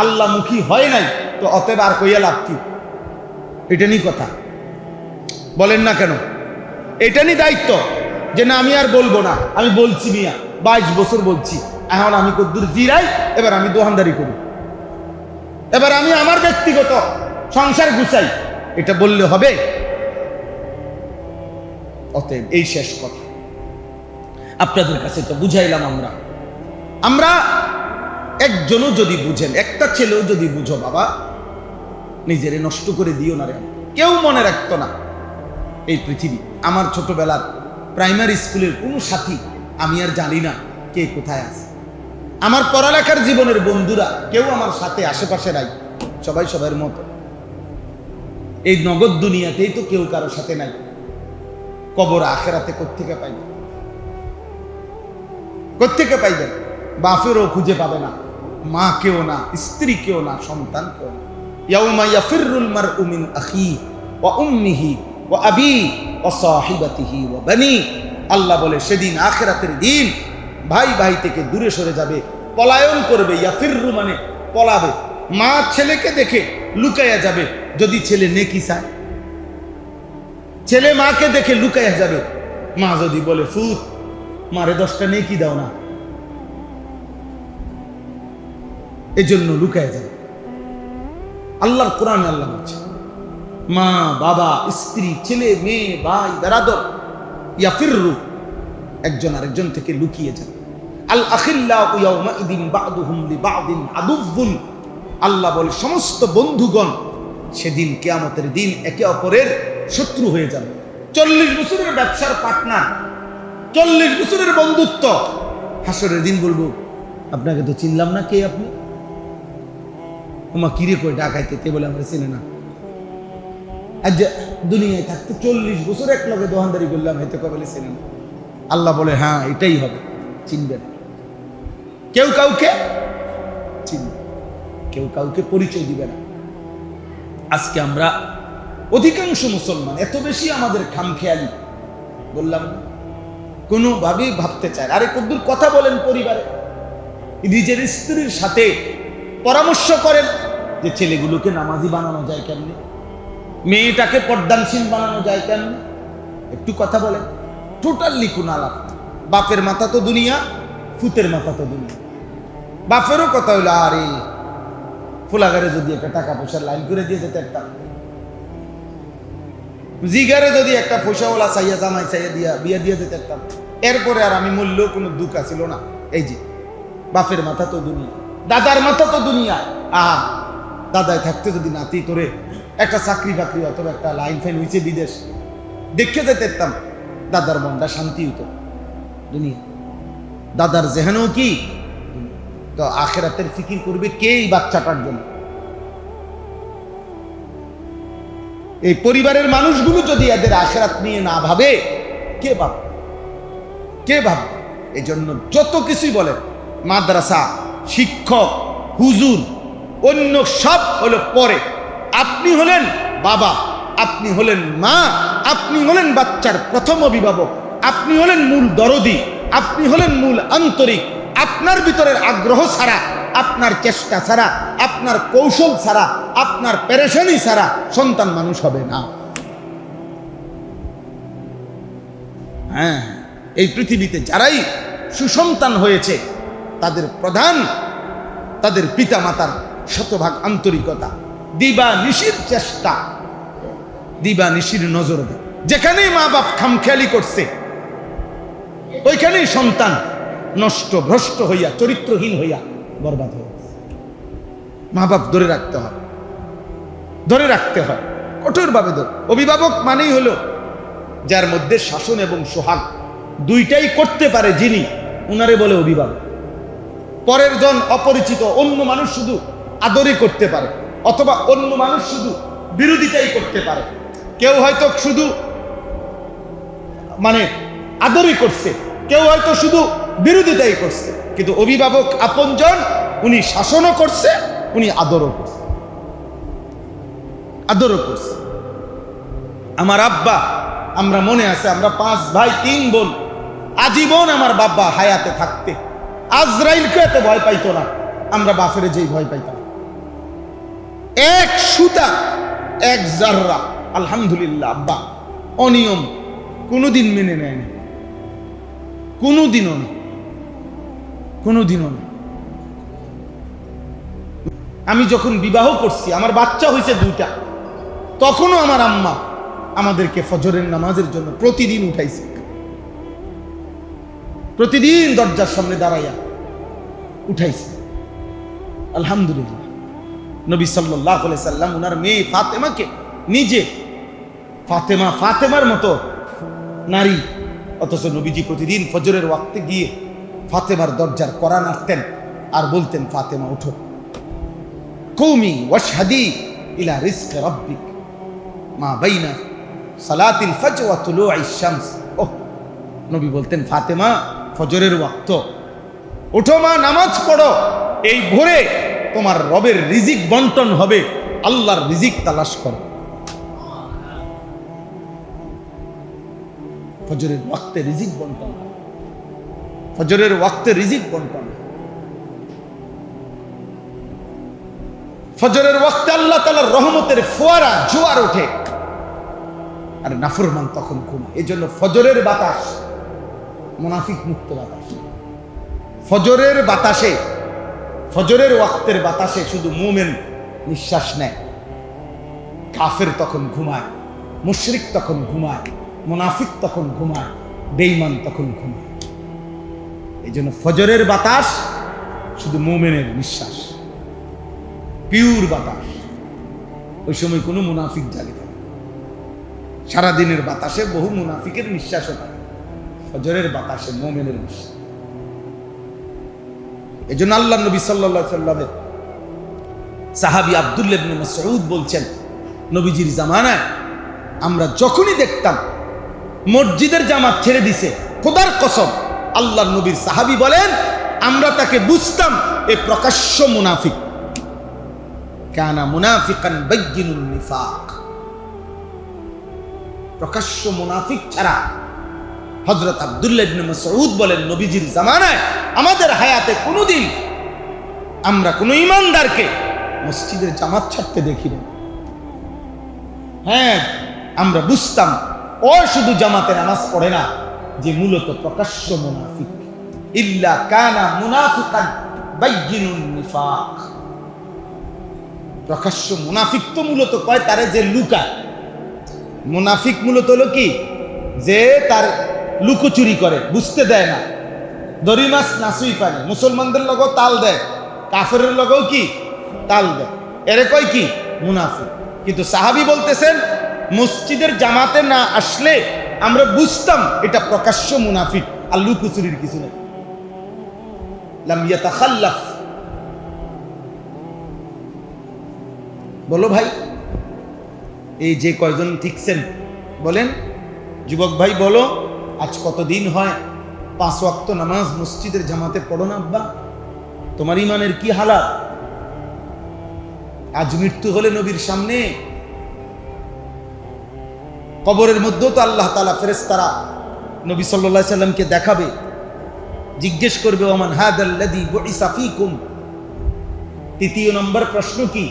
আল্লাহমুখী হয় নাই, তো অতএব আর কইয়া লাভ কি? এটা নিয়ে কথা বলেন না কেন? এটা নিয়ে দায়িত্ব যে না আমি আর বলবো না, আমি বলছি মিয়া 22 বছর বলছি, এখন আমি কদ্দুর জিরাই, এবার আমি দোকানদারি করি, এবার আমি আমার ব্যক্তিগত সংসার গুছাই, এটা বললে হবে? অতএব এই শেষ কথা আপনাদের কাছে তো বুঝাইলাম। আমরা একজনও যদি বুঝেন, একটা ছেলেও যদি বুঝো, বাবা নিজেরে নষ্ট করে দিও না রে। কেউ মনে রাখতো না এই পৃথিবী। আমার ছোটবেলার প্রাইমারি স্কুলের কোনো সাথী আমি আর জানি না কে কোথায় আছে। আমার পড়ালেখার জীবনের বন্ধুরা কেউ আমার সাথে আশেপাশে নাই, সবাই সবার মতো। এই নগদ দুনিয়াতেই তো কেউ কারোর সাথে নাই, কবর আখেরাতে কোত্থেকে পাইবেন? কোত্থেকে পাইবেন? বাপেরও খুঁজে পাবে না, মা কেউ না, স্ত্রী কেউ না, সন্তান কেউ না। ইয়াউমা ইয়াফিরুল মারউ মিন আখিহি ওয়া উম্মিহি ওয়া আবিহি ওয়া সাহিবাতিহি ওয়া বানি। আল্লাহ বলে সেদিন আখিরাতের দিন ভাই ভাই থেকে দূরে সরে যাবে, পলায়ন করবে। ইয়াফিরু মানে পলাবে। মা ছেলেকে দেখে লুকাইয়া যাবে, যদি ছেলে নেকি চায়। ছেলে মাকে দেখে লুকাইয়া যাবে। মা যদি বলে ফুত মারে 10টা নেকি দাও না, এজন্য লুকাইয়া যাবে। আল্লাহর কোরআনে আল্লাহ বলছে মা বাবা স্ত্রী ছেলে মেয়ে ভাই বেরাদর ইয়াফিরু একজন আরেকজন থেকে লুকিয়ে যাবে। আল আখিল্লাউ ইয়াউমাইদিন বা'দুহুম লিবা'দিন আদুউন। আল্লাহ বলে সমস্ত বন্ধুগণ সেদিন কিয়ামতের দিন একে অপরের শত্রু হয়ে যাবে। 40 বছরের ব্যবসার পার্টনার, 40 বছরের বন্ধুত্ব, হাসরের দিন বলবো আপনাকে তো চিনলাম না, কে আপনি? ওমা কিরে কই ডাকাইতে বলে আমরা চিনি না। আজ দুনিয়ায় থাকতে 40 বছর এক লগে দোকানদারি করলাম, হয়তো কবলে চিনি না। আল্লাহ বলে হ্যাঁ এটাই হবে, চিনবেন। কেউ কাউকে চিনবে, কেউ কাউকে পরিচয় দিবে না। আজকে আমরা অধিকাংশ মুসলমান এত বেশি আমাদের খামখেয়ালি, বললাম না, কোনোভাবেই ভাবতে চায়। আরে কদ্দুর কথা বলেন পরিবারে, নিজের স্ত্রীর সাথে পরামর্শ করেন যে ছেলেগুলোকে নামাজি বানানো যায় কেমনে, মেয়েটাকে পর্দানশীল বানানো যায় কেমনে, একটু কথা বলেন। টোটালি কোন আলাপ। বাপের মাথা তো দুনিয়া, ফুতের মাথা তো দুনিয়া। বাপেরও কথা হইলো আরে ফুলাগারে যদি একটা টাকা পয়সার লাইন করে দিয়ে যেতে, একটা জিগারে যদি একটা পয়সাওয়ালা চাইয়া জামাই চাইয়া দিয়া বিয়ে দিয়ে যেতে একটা, এরপরে আর আমি মূল্য কোনো দুঃখ ছিল না। এই যে বাপের মাথা তো দুনিয়া, দাদার মাথা তো দুনিয়া। আহা দাদায় থাকতে যদি নাতি তোরে একটা চাকরি বাকরি অথবা একটা লাইন ফাইন হয়েছে বিদেশ দেখে যেতাম, দাদার মনটা শান্তি হইতো। দুনিয়া দাদার জেহানেও কি তো আখেরাতের ফিকির করবে কে এই বাচ্চাটার জন্য? এই পরিবারের মানুষগুলো যদি এদের আখেরাত নিয়ে না ভাবে, কে ভাববে? কে ভাববে? এই জন্য যত কিছুই বলেন, মাদ্রাসা, শিক্ষক, হুজুর, অন্য সব হলো পরে। আপনি হলেন বাবা, আপনি হলেন মা, আপনি হলেন বাচ্চার প্রথম অভিভাবক, আপনি হলেন মূল দরদি, আপনি হলেন মূল আন্তরিক। আপনার ভিতরের আগ্রহ ছাড়া, আপনার চেষ্টা ছাড়া, আপনার কৌশল ছাড়া, আপনার পেরেশানি ছাড়া সন্তান মানুষ হবে না। হ্যাঁ, এই পৃথিবীতে যারাই সুসন্তান হয়েছে তাদের প্রধান তাদের পিতা মাতার শতভাগ আন্তরিকতা, দিবা নিশির চেষ্টা, দিবা নিশির নজর দেয়। যেখানেই মা বাপ খামখেয়ালি করছে ওইখানেই সন্তান নষ্ট ভ্রষ্ট হইয়া চরিত্রহীন হইয়া বরবাদ হয়ে গেছে। মা বাপ ধরে রাখতে হয়, ধরে রাখতে হয় কঠোরভাবে। অভিভাবক মানেই হলো যার মধ্যে শাসন এবং সোহাগ দুইটাই করতে পারে, যিনি উনারে বলে অভিভাবক। পরের জন অপরিচিত অন্য মানুষ শুধু আদরই করতে পারে, অথবা অন্য মানুষ শুধু বিরোধিতাই করতে পারে। কেউ হয়তো শুধু মানে আদরই করছে, কেউ হয়তো শুধু বিরোধিতাই করছে, কিন্তু অভিভাবক আপনজন, উনি শাসনও করছে, উনি আদরও করছে, আদরও করছে। আমার আব্বা, আমরা মনে আছে, আমরা 5 ভাই 3 বোন, আজীবন আমার বাবা হায়াতে থাকতে আজরাইলকে এত ভয় পাইতো না, আমরা বাপের যেই ভয় পাইতাম। এক সুতা, এক জাররা, আলহামদুলিল্লাহ আব্বা অনিয়ম কোনোদিন মেনে নেয়নি, কোনোদিনও না, কোনোদিনও না। আমি যখন বিবাহ করছি, আমার বাচ্চা হয়েছে 2টা, তখনও আমার আম্মা আমাদেরকে ফজরের নামাজের জন্য প্রতিদিন উঠাইছে, প্রতিদিন দরজার সামনে দাঁড়াইয়া উঠাইছে। আলহামদুলিল্লাহ। নবী সাল্লাল্লাহু আলাইহি সাল্লাম ওনার মেয়ে ফাতেমাকে নিজে, ফাতেমার মতো নারী অথচ নবীজি প্রতিদিন ফজরের ওয়াক্তে গিয়ে ফাতেমার দরজার কড়া নাড়তেন আর বলতেন, ফাতেমা উঠো, কুমি ওয়াশহাদি ইলা রিজকি রাব্বিক মা বাইনা সালাতিল ফজর ওয়া তুলুইশ শামস। ওহ, নবী বলতেন, ফাতেমা ফজরের ওয়াক্ত, উঠো মা, নামাজ পড়ো, এই ভোরে তোমার রবের রিজিক বন্টন হবে, আল্লাহর রিজিক তালাশ করো। ফজরের ওয়াক্তে রিজিক বন্টন, ফজরের ওয়াক্তে রিজিক বন্টন। ফজরের ওয়াক্তে আল্লাহ তাআলার রহমতের ফোয়ারা জোয়ার ওঠে, আর নাফরমান তখন ঘুমায়। এই জন্য ফজরের বাতাস মুনাফিক মুক্ত বাতাস। ফজরের বাতাসে, ফজরের ওয়াক্তের বাতাসে শুধু মুমিন নিঃশ্বাস নেয়, কাফের তখন ঘুমায়, মুশরিক তখন ঘুমায়, মুনাফিক তখন ঘুমায়, বেঈমান তখন ঘুমায়। এই জন্য ফজরের বাতাস শুধু মুমিনের নিঃশ্বাস, পিওর বাতাস। ওই সময় কোনো মুনাফিক জাগে না। সারাদিনের বাতাসে বহু মুনাফিকের নিঃশ্বাসও থাকে, ফজরের বাতাসে মুমিনের নিঃশ্বাস। এই জন্য আল্লাহ নবী সাল্লাল্লাহু আলাইহি সাল্লামের সাহাবী আব্দুল্লাহ ইবনে মাসউদ বলছেন, নবীজির জামানায় আমরা যখনই দেখতাম মসজিদের জামাত ছেড়ে দিছে, খোদার কসম, আল্লাহর নবীর সাহাবী বলেন, আমরা তাকে বুঝতাম এ প্রকাশ্য মুনাফিক। কানা মুনাফিকান বাইয়িনুন নিফাক। প্রকাশ্য মুনাফিক ছাড়া হযরত আব্দুল্লাহ ইবনে মাসউদ বলেন, নবীজির জামানায় আমাদের হায়াতে কোনোদিন আমরা কোনো ঈমানদারকে মসজিদের জামাত ছাড়তে দেখি না। হ্যাঁ, আমরা বুঝতাম ও শুধু জামাতে নামাজ পড়ে না, যে মূলত প্রকাশ্য মুনাফিক। ইল্লা কানা মুনাফিকান বাইয়িনুন নিফাক। প্রকাশ্য মুনাফিক তো মূলত কয় তারে যে লুকায়। মুনাফিক মূলত হলো কি, যে তার লুকোচুরি করে, বুঝতে দেয় না, দড়ি মাছ নাসুই পানি। মুসলমানদের লগেও তাল দেয়, কাফেরের লগেও কি তাল দেয়, এরে কয় কি মুনাফিক। কিন্তু সাহাবী বলতেছেন, মসজিদের জামাতে না আসলে আমরা বুঝতাম এটা প্রকাশ্য মুনাফিক, আর লুকোচুরির কিছু নেই। লাম ইয়াতাখাল্লাফ। বলো ভাই, এই যে কয়জন ঠিকছেন বলেন, যুবক ভাই বলো, আজ কতদিন হয় 5 ওয়াক্ত নামাজ মসজিদের জামাতে পড়ো না আব্বা? তোমার ইমানের কি হালাত? আজ মৃত্যু হলে নবীর সামনে, কবরের মধ্যেও তো আল্লাহ তাআলা ফেরেশতারা নবী সাল্লাল্লাহু আলাইহি সাল্লামকে দেখাবে, জিজ্ঞেস করবে, ওমান হাদাল্লাযী বুইসা ফীকুম। 3 নম্বর প্রশ্ন কি?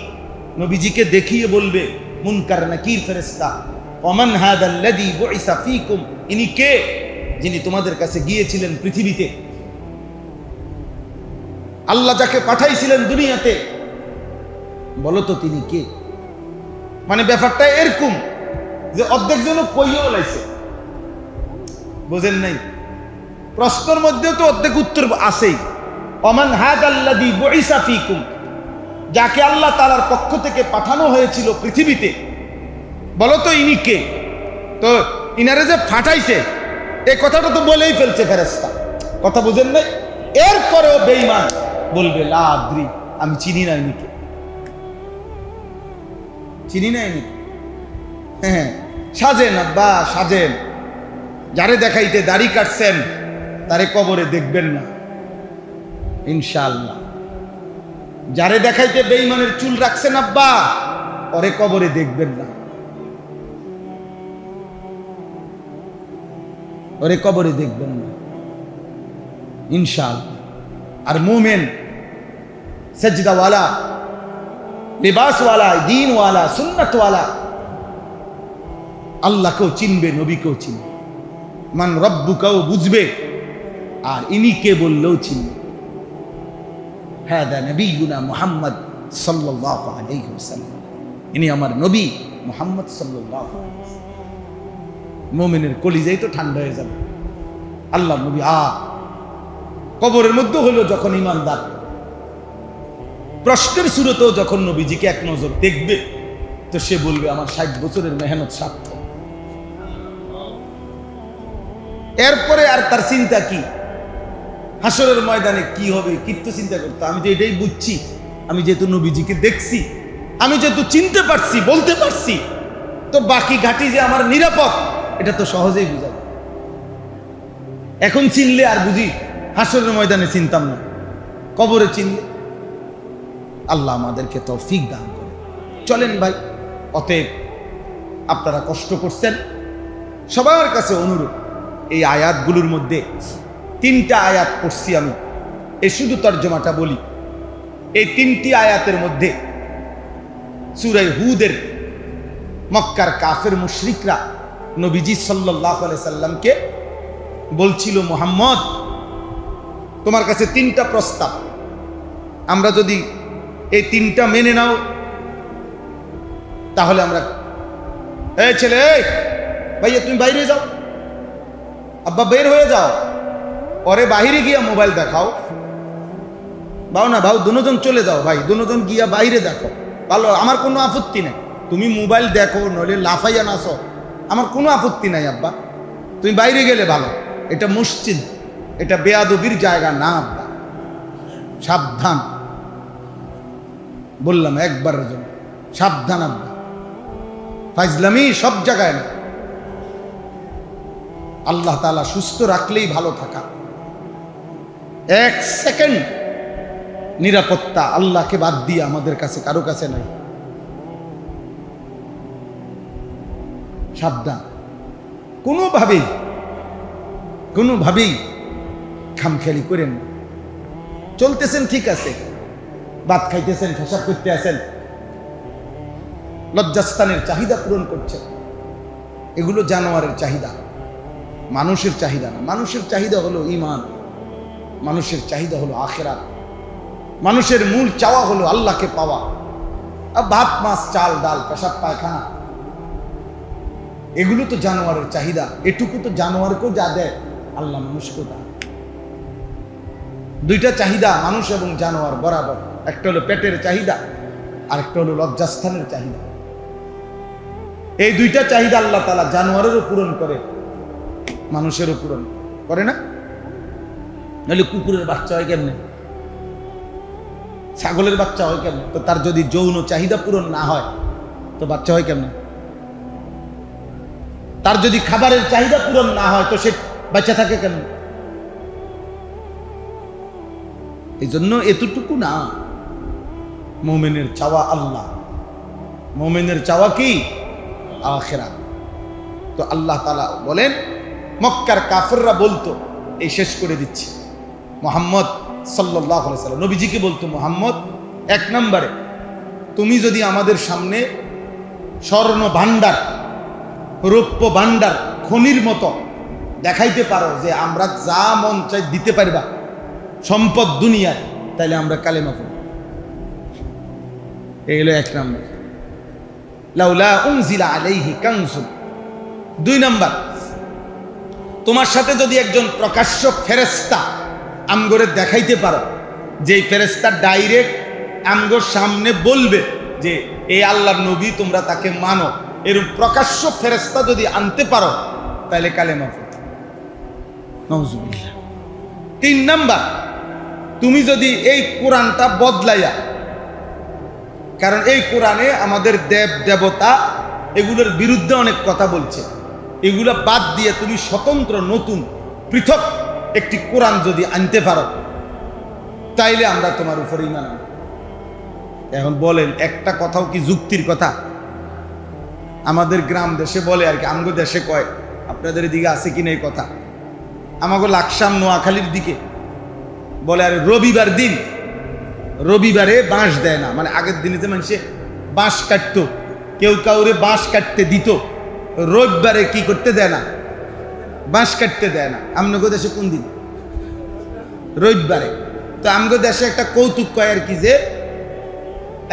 নবীজিকে দেখিয়ে বলবে মুনকার নাকির ফেরেশতা, ওমান হাদাল্লাযী বুইসা ফীকুম, ইনি কে যিনি তোমাদের কাছে গিয়েছিলেন পৃথিবীতে, আল্লাহ যাকে পাঠাইছিলেন দুনিয়াতে, বলো তো তিনি কে? মানে ব্যাপারটা এরকম যে অর্ধেক জন কইও লাইছে, বুঝেন নাই? প্রশ্নের মধ্যেও তো অর্ধেক উত্তর আছেই। ওমান হাদাল্লাযী বুইসা ফীকুম, যাকে আল্লাহ তাআলার পক্ষ থেকে পাঠানো হয়েছিল পৃথিবীতে, বলো তো ইনি কে? তো ইনারে যে ফাটাইছে এই কথাটা তো বলেই ফেলছে ফেরেশতা, কথা বুঝেন নাই? এরপরেও বেঈমান বলবে লা আদ্রি, আমি চিনি না ইনিকে, চিনি না ইনিকে। হ্যাঁ, সাজেন আব্বা সাজেন, যারে দেখাইতে দাড়ি কাটছেন তারে কবরে দেখবেন না ইনশাআল্লাহ। যারে দেখাইতে বেঈমানের চুল রাখছেন আব্বা, ওরে কবরে দেখবেন না, ওরে কবরে দেখবেন না ইনশাআল্লাহ। আর মুমিন সেজদাওয়ালা, লিবাসওয়ালা, দ্বীনওয়ালা, সুন্নাতওয়ালা, আল্লাহকেও চিনবে, নবীকেও চিনবে, মান রব্বুকাও বুঝবে, আর ইনি কে বললেও চিনবে। হাদা নবিয়ুনা মুহাম্মদ সাল্লাল্লাহু আলাইহি ওয়াসাল্লাম, ইনি আমার নবী মুহাম্মদ সাল্লাল্লাহু আলাইহি ওয়াসাল্লাম। মুমিনের কলিজাই তো ঠান্ডা হয়ে যাবে। আল্লাহ নবী কবরের মধ্যে হলো যখন ইমানদার, প্রশ্নের সুরতেও যখন নবীজিকে এক নজর দেখবে, তো সে বলবে আমার 60 বছরের মেহনত সার্থক। এরপরে আর তার চিন্তা কি? হাসরের ময়দানে কি হবে কিচ্ছু চিন্তা করতো। আমি তো এটাই বুঝছি, আমি যেহেতু নবীজিকে দেখছি, আমি যেহেতু চিনতে পারছি, বলতে পারছি, তো বাকি ঘাটি যে আমার নিরাপদ এটা তো সহজেই বুঝা যায়। এখন চিনলে আর বুঝি, হাসরের ময়দানে চিনতাম না, কবরে চিনলে। আল্লাহ আমাদেরকে তৌফিক দান করে। চলেন ভাই, অতএব আপনারা কষ্ট করছেন, সবার কাছে অনুরোধ, এই আয়াতগুলোর মধ্যে 3টা আয়াত পড়ছি আমি, এই শুধু তর্জমাটা বলি। এই 3টি আয়াতের মধ্যে সূরা হুদের মক্কার কাফের মুশরিকরা নবীজি সাল্লাল্লাহু আলাইহি সাল্লামকে বলছিল, মুহাম্মদ তোমার কাছে 3টা প্রস্তাব, আমরা যদি এই 3টা মেনে নাও তাহলে আমরা, এই ছেলে, ভাইয়া তুমি বাইরে যাও, আব্বা বের হয়ে যাও, পরে বাহিরে গিয়া মোবাইল দেখাও, বাও না ভাও দুজন চলে যাও, ভাই দুজন গিয়া বাইরে দেখো, ভালো, আমার কোনো আপত্তি নাই, তুমি মোবাইল দেখো নইলে লাফাইয়া নাচো, আমার কোনো আপত্তি নাই আব্বা, তুমি বাইরে গেলে ভালো, এটা মসজিদ, এটা বেয়াদবির জায়গা না আব্বা, সাবধান, বললাম একবারের জন্য, সাবধান আব্বা, ফাজলামি সব জায়গায় না। আল্লাহ তাআলা সুস্থ রাখলেই ভালো থাকা, 1 সেকেন্ড নিরাপত্তা আল্লাহকে বাদ দিয়ে আমাদের কাছে কারো কাছে নাই। সাবধান, কোনোভাবেই খামখেয়ালি করেন। চলতেছেন ঠিক আছে, ভাত খাইতেছেন, পেশাব করতে আছেন, লজ্জাস্থানের চাহিদা পূরণ করছেন, এগুলো জানোয়ারের চাহিদা, মানুষের চাহিদা না। মানুষের চাহিদা হলো ঈমান, মানুষের চাহিদা হলো আখিরাত, মানুষের মূল চাওয়া হলো আল্লাহকে পাওয়া। আর ভাত মাছ চাল ডাল পেশাব পায়খানা এগুলো তো জানোয়ারের চাহিদা, এটুকু তো জানোয়ারকেও যা দেয় আল্লাহ মানুষকেও দেয়। 2টা চাহিদা মানুষ এবং জানোয়ার বরাবর, একটা হলো পেটের চাহিদা আর একটা হলো লজ্জাস্থানের চাহিদা। এই 2টা চাহিদা আল্লাহ তাআলা জানোয়ারেরও পূরণ করে, মানুষেরও পূরণ করে না? নাহলে কুকুরের বাচ্চা হয় কেমনে, ছাগলের বাচ্চা হয় কেমনে? তো তার যদি যৌন চাহিদা পূরণ না হয় তো বাচ্চা হয় কেমনে? তার যদি খাবারের চাহিদা পূরণ না হয় তো সে বাচ্চা থাকে কেমনে? এই জন্য এতটুকু না, মুমিনের চাওয়া আল্লাহ, মুমিনের চাওয়া কি? আখিরাত। তো আল্লাহ তাআলা বলেন, মক্কার কাফেররা বলতো, এই শেষ করে দিচ্ছি, মুহাম্মদ সাল্লাল্লাহু আলাইহি সাল্লাম নবীজিকে বলতো, মুহাম্মদ 1 নম্বরে তুমি যদি আমাদের সামনে স্বর্ণ ভান্ডার, রৌপ্য ভান্ডার, খনির মতো দেখাইতে পারো যে আমরা যা মন চাই দিতে পারবা সম্পদ দুনিয়ার, তাহলে আমরা কালেমা পড়ব। এই হলো 1 নম্বর, লাউলা উনজিলা আলাইহি কানজুন। 2 নম্বর, তোমার সাথে যদি একজন প্রকাশ্য ফেরেশতা আমগরে দেখাইতে পারো, যেই ফেরেশতা ডাইরেক্ট আমগোর সামনে বলবে যে এই আল্লাহর নবী, তোমরা তাকে মানো, এরকম প্রকাশ্য ফেরেশতা যদি আনতে পারো তাহলে কালেমা পড়ো। নাউজুবিল্লাহ। 3 নম্বর, তুমি যদি এই কোরআনটা বদলাইয়া, কারণ এই কোরআনে আমাদের দেব দেবতা এগুলোর বিরুদ্ধে অনেক কথা বলছে, এগুলো বাদ দিয়ে তুমি স্বতন্ত্র নতুন পৃথক একটি কোরআন যদি আনতে পারো তাইলে আমরা তোমার উপর ঈমান আনব। এখন বলেন, একটা কথাও কি যুক্তির কথা? আমাদের গ্রাম দেশে বলে আর কি, আমগো দেশে কয়, আপনাদের এদিকে আছে কিনা এই কথা, আমাগো লাকসাম নোয়াখালীর দিকে বলে, আরে রবিবার দিন, রবিবারে বাঁশ দেয় না, মানে আগের দিনে যে মানুষে বাঁশ কাটতো, কেউ কাউরে বাঁশ কাটতে দিত, রবিবারে কি করতে দেয় না, বাঁশ কাটতে দেয় না। আমগো দেশে কোন দিন? রবিবারে। তো আমগো দেশে একটা কৌতুক কয় আর কি, যে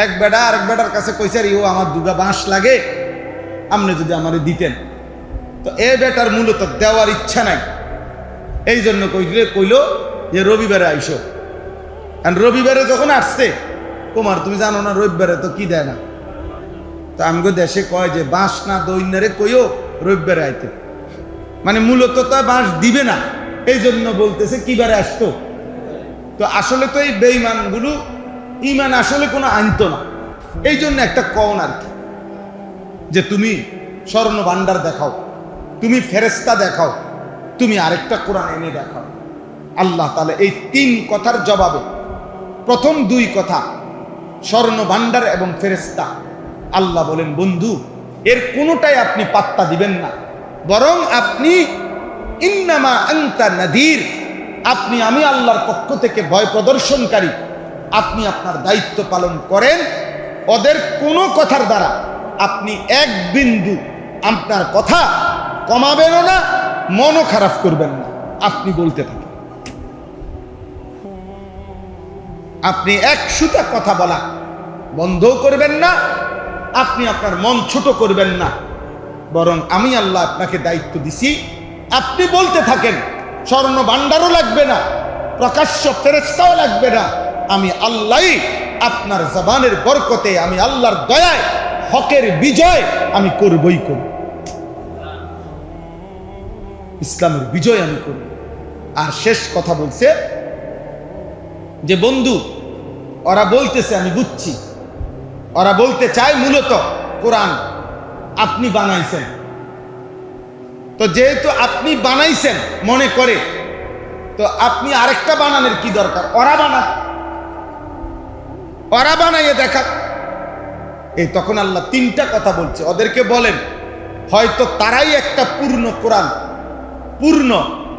এক বেটা আরেক বেটার কাছে কইছে, ও আমার 2 বাঁশ লাগে, আপনি যদি আমারে দিতেন। তো এ বেটার মূলত দেওয়ার ইচ্ছা নাই, এই জন্য কইল যে রবিবারে আইসো। আর রবিবারে যখন আসছে, কুমার তুমি জানো না রবিবারে তো কি দেয় না, তো আমগো দেশে কয় যে বাঁশ না দৈন্যারে কইও রবিবারে আইতে। মানে মূলত তা বাঁশ দিবে না, এই জন্য বলতেছে কিবারে আসতো। তো আসলে তো এই বেঈমানগুলো ঈমান আসলে কোনো আনতো না, এই জন্য একটা কওন আর কি, যে তুমি স্বর্ণ ভান্ডার দেখাও, তুমি ফেরেশতা দেখাও, তুমি আরেকটা কোরআন এনে দেখাও। আল্লাহ তাআলা এই 3 কথার জবাবে প্রথম 2 কথা স্বর্ণ ভান্ডার এবং ফেরেশতা, আল্লাহ বলেন বন্ধু এর কোনোটাই আপনি পাত্তা দিবেন না, বরং আপনি ইন্নামা আনতা নাদির, আপনি আমি আল্লাহর পক্ষ থেকে ভয় প্রদর্শনকারী, আপনি আপনার দায়িত্ব পালন করেন। ওদের কোনো কথার দ্বারা আপনি এক বিন্দু আপনার কথা কমাবেনও না, মনও খারাপ করবেন না, আপনি বলতে থাকেন। আপনি এক সুতা কথা বলা বন্ধও করবেন না, আপনি আপনার মন ছোট করবেন না, বরং আমি আল্লাহ আপনাকে দায়িত্ব দিছি, আপনি বলতে থাকেন। স্বর্ণ ভান্ডারও লাগবে না, প্রকাশ্য ফেরেশতাও লাগবে না, আমি আল্লাহই আপনার জবানের বরকতে, আমি আল্লাহর দয়ায় হকের বিজয় আমি করবই করব, ইসলামের বিজয় আমি করব। আর শেষ কথা বলছে যে বন্ধু ওরা বলতেছে, আমি বুঝছি, ওরা বলতে চায় মূলত কোরআন আপনি বানাইছেন, তো যেহেতু আপনি বানাইছেন মনে করে, তো আপনি আরেকটা বানানোর কি দরকার, ওরা বানাইয়ে দেখা। এই তখন আল্লাহ 3টা কথা বলছে, ওদেরকে বলেন হয়তো তারাই একটা পূর্ণ কোরআন পূর্ণ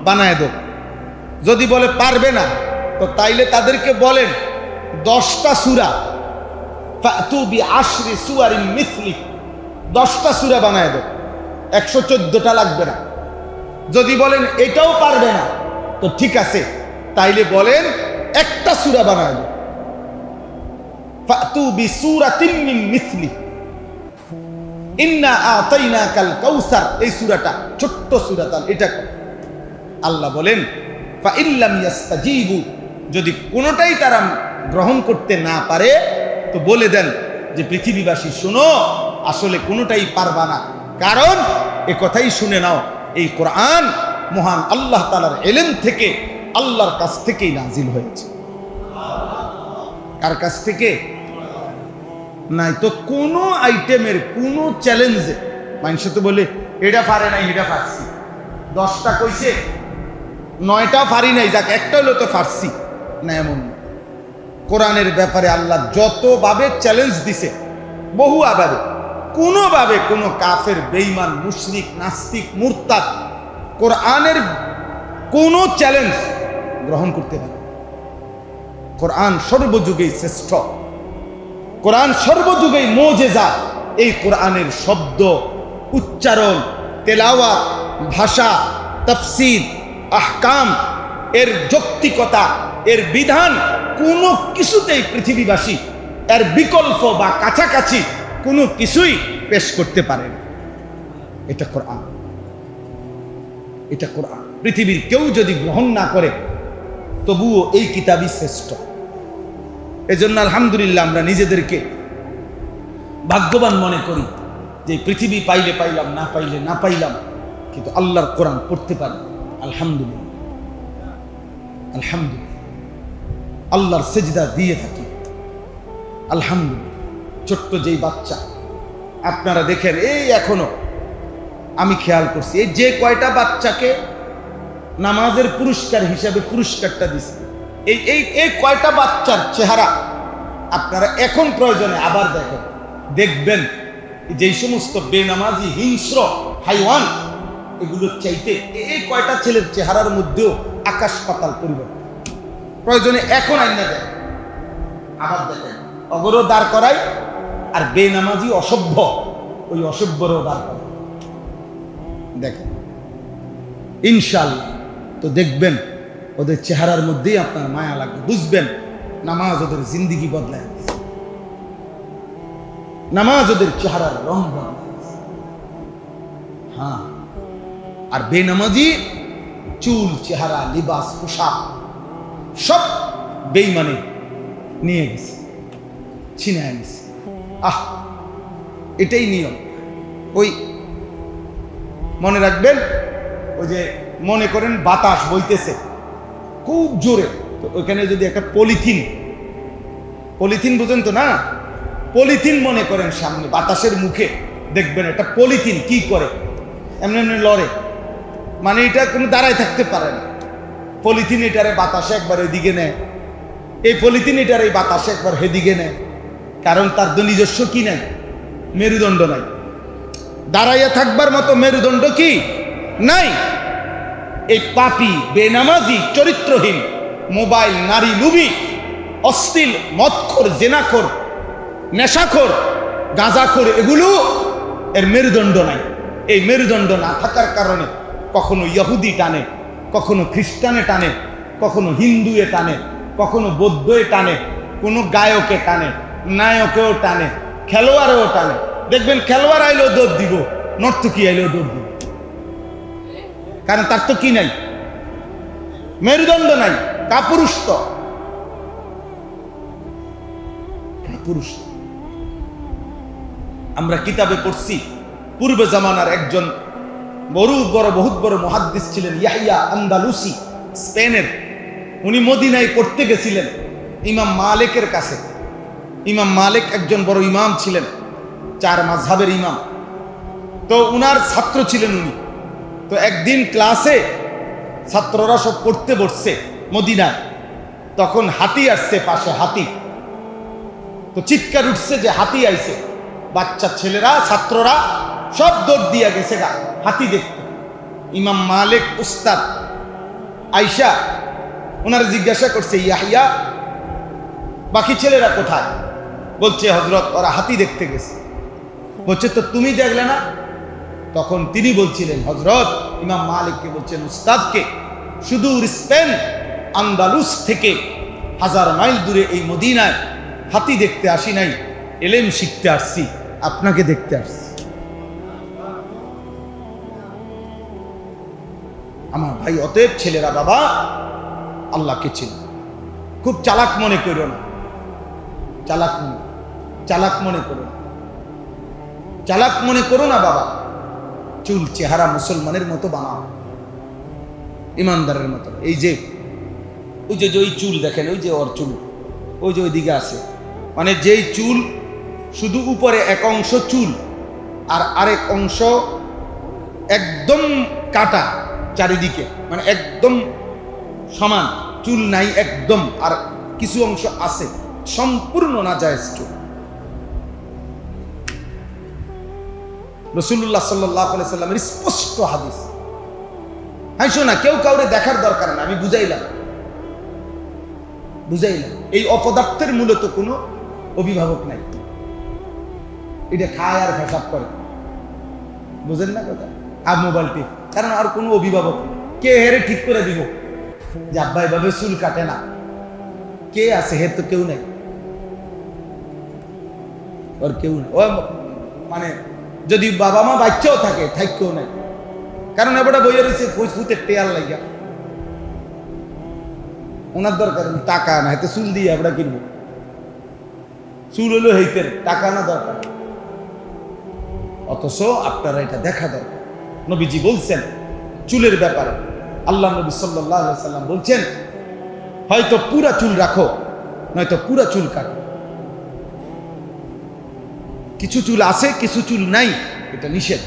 বানায় দেব, যদি বলে পারবে না তো তাইলে তাদেরকে বলেন 10টা সূরা, ফাতু বিআশরি সুওয়ারিন মিসলি, 10টা সূরা বানায় দেব, 114টা লাগবে না। যদি বলেন এটাও পারবে না তো ঠিক আছে, তাইলে বলেন একটা সূরা বানায় দেব, ফাতু বিসূরাতিন মিন মিসলি ইন্না আতাইনাকাল কাউসার, এই সূরাটা ছোট্ট সূরা, তাল এটা আল্লাহ বলেন ফা ইল্লাম ইয়াস্তাজিবু, যদি কোনোটাই তারা গ্রহণ করতে না পারে তো বলে দেন যে পৃথিবীবাসী শোনো, আসলে কোনোটাই পারবা না, কারণ এ কথাই শুনে নাও এই কোরআন মহান আল্লাহ তাআলার ইলম থেকে, আল্লাহর কাছ থেকেই নাজিল হয়েছে। কার কাছ থেকে? নাই তো কোনো আইটেমের কোনো চ্যালেঞ্জে মানুষ তো বলে এটা পারে নাই, এটা পারছি, 10টা কইছে 9টা পারি নাই, যাক একটা হলো তো পারছি না, এমন কোরআনের ব্যাপারে আল্লাহ যতভাবে চ্যালেঞ্জ দিছে, বহু আভাবে, কোনোভাবে কোনো কাফের, বেঈমান, মুশরিক, নাস্তিক, মুরতাদ কোরআনের কোনো চ্যালেঞ্জ গ্রহণ করতে পারে। কোরআন সর্বযুগেই শ্রেষ্ঠ, কোরআন সর্বযুগেই মুজিজা। এই কোরআনের শব্দ, উচ্চারণ, তেলাওয়াত, ভাষা, তাফসীর, আহকাম, এর যৌক্তিকতা, এর বিধান কোনো কিছুতেই পৃথিবীবাসী এর বিকল্প বা কাছাকাছি কোনো কিছুই পেশ করতে পারে না। এটা কোরআন, এটা কোরআন। পৃথিবীর কেউ যদি গ্রহণ না করে তবুও এই কিতাবই শ্রেষ্ঠ। এজন্য আলহামদুলিল্লাহ আমরা নিজেদেরকে ভাগ্যবান মনে করি যে পৃথিবী পাইলে পাইলাম, না পাইলে না পাইলাম, কিন্তু আল্লাহর কোরআন পড়তে পারি। আলহামদুলিল্লাহ, আলহামদুলিল্লাহ, আল্লাহর সেজদা দিয়ে থাকি। আলহামদুলিল্লাহ। ছোট্ট যেই বাচ্চা আপনারা দেখেন, এই এখনো আমি খেয়াল করছি, এই যে কয়টা বাচ্চাকে নামাজের পুরস্কার হিসাবে পুরস্কারটা দিছে, এই কয়টা বাচ্চার চেহারা আপনারা এখন প্রয়োজনে আবার দেখবেন যেই সমস্ত বেনামাজি হিংস্র হাইওয়ান, এগুলোর চাইতে এই কয়টা ছেলের চেহারার মধ্যেও আকাশ পাতাল পরিবর্তন। প্রয়োজনে এখন আইনা দেয়, আবার দেখেন অগরও দাঁড় করায়, আর বেনামাজি অসভ্য, ওই অসভ্যরও দাঁড় করায়। দেখেন ইনশাআল্লাহ তো দেখবেন ওদের চেহারার মধ্যেই আপনার মায়া লাগবে, বুঝবেন নামাজ ওদের জিন্দিগি বদলায়, নামাজ ওদের চেহারার রং বদলায়। হ্যাঁ, আর বেনামাজি চুল, চেহারা, লিবাস, পোশাক সব বেঈমানে নিয়ে গেছে, ছিনায় গেছে। এটাই নিয়ম। ওই মনে রাখবেন ওই যে মনে করেন বাতাস বইতেছে খুব জোরে, তো ওইখানে যদি একটা পলিথিন বুঝেন তো না, পলিথিন মনে করেন সামনে বাতাসের মুখে, দেখবেন একটা পলিথিন কি করে এমনি এমনি লড়ে, মানে এটা কোনো দাঁড়ায় থাকতে পারে না। পলিথিন এটারে বাতাসে একবার এদিকে নেয়, এই পলিথিন এটার এই বাতাসে একবার হেদিকে নেয়, কারণ তার তো নিজস্ব কি নাই, মেরুদণ্ড নাই, দাঁড়াইয়া থাকবার মতো মেরুদণ্ড কি নাই। এই পাপী, বেনামাজি, চরিত্রহীন, মোবাইল, নারী লুবি, অশ্লীল, মদখোর, জেনাখোর, নেশাখোর, গাঁজাখোর, এগুলো এর মেরুদণ্ড নাই। এই মেরুদণ্ড না থাকার কারণে কখনো ইহুদি টানে, কখনো খ্রিস্টানে টানে, কখনো হিন্দুয়ে টানে, কখনো বৌদ্ধে টানে, কোনো গায়কে টানে, নায়কেও টানে, খেলোয়াড়েও টানে। দেখবেন খেলোয়াড় আইলেও দৌড় দিব, নর্তকী আইলেও দৌড় দিব, কারণ তার তো কি নাই, মেরুদণ্ড নাই, কাপুরুষ। তো কাপুরুষ। আমরা কিতাবে পড়ছি পূর্বে জামানার একজন বহুত বড় মুহাদ্দিস ছিলেন, ইয়াহইয়া আন্দালুসি, স্পেনের। উনি মদিনায় পড়তে গেছিলেন ইমাম মালিকের কাছে। ইমাম মালিক একজন বড় ইমাম ছিলেন, 4 মাযহাবের ইমাম। তো উনার ছাত্র ছিলেন উনি। তো একদিন ক্লাসে ছাত্ররা সব পড়তে বসছে মদিনায়, তখন হাতি আসছে পাশে, হাতি। তো চিৎকার উঠছে যে হাতি আইছে, বাচ্চা ছেলেরা, ছাত্ররা সব দৌড় দিয়া গেছে গা হাতি দেখতে। ইমাম মালিক উস্তাদ আইসা ওনারা জিজ্ঞাসা করছে, ইয়াহইয়া, বাকি ছেলেরা কোথায়? বলছে, হযরত ওরা হাতি দেখতে গেছে। বলছে, তো তুমি দেখলে না? তখন তিনি বলছিলেন, হযরত, ইমাম মালিককে বলছেন, উস্তাদকে, সুদূর স্পেন আন্দালুস থেকে 1000 মাইল দূরে এই মদিনায় হাতি দেখতে আসি নাই, এলেম শিখতে আসছি, আপনাকে দেখতে আসছি। আমার ভাই, অতএব ছেলেরা বাবা আল্লাহকে চিনো, খুব চালাক মনে করো না, চালাক মনে করো না, চালাক মনে করো না বাবা। চুল চেহারা মুসলমানের মতো বানাও, ইমানদারের মতো। এই যে ওই চুল দেখেন, ওই যে ওর চুল, ওই যে ওইদিকে আছে, মানে যেই চুল শুধু উপরে এক অংশ চুল আর আরেক অংশ একদম কাটা চারিদিকে, মানে একদম সমান, চুল নাই একদম, আর কিছু অংশ আছে, সম্পূর্ণ নাজায়েজ চুল। রাসূলুল্লাহ সাল্লাল্লাহু আলাইহি সাল্লামের স্পষ্ট হাদিস। হাইসো না, কেউ কাউরে দেখার দরকার না, আমি বুঝাইলাম। এই অপদার্থের মূলত কোনো অভিভাবক নাই, এটা খায় আর পেশাব করে, বুঝেন না কথা, আর মোবাইল টিপ, কারণ আর কোনো অভিভাবক নেই। কে হেরে ঠিক করে দিব যে আব্বা এভাবে চুল কাটে না? কে আছে? হে তো কেউ নাই, ওর কেউ নেই। ও মানে যদি বাবা মা বাচ্চাও থাকে, থাকেও নাই, কারণ এবারটা বইয়ে রয়েছে ফুসফুতের টেয়ার লাগিয়া। ওনার দরকার টাকা না, হাতে চুল দিয়ে আমরা কিনবো, চুল হলো হইতে টাকা না দরকার। অথচ আপনারা এটা দেখা দরকার। নবীজি বলছেন চুলের ব্যাপারে, আল্লাহ নবী সাল্লাল্লাহু আলাইহি সাল্লাম বলছেন, হয়তো পুরা চুল রাখো, নয়তো পুরা চুল কাটো। কিছু চুল আছে, কিছু চুল নাই, এটা নিষেধ।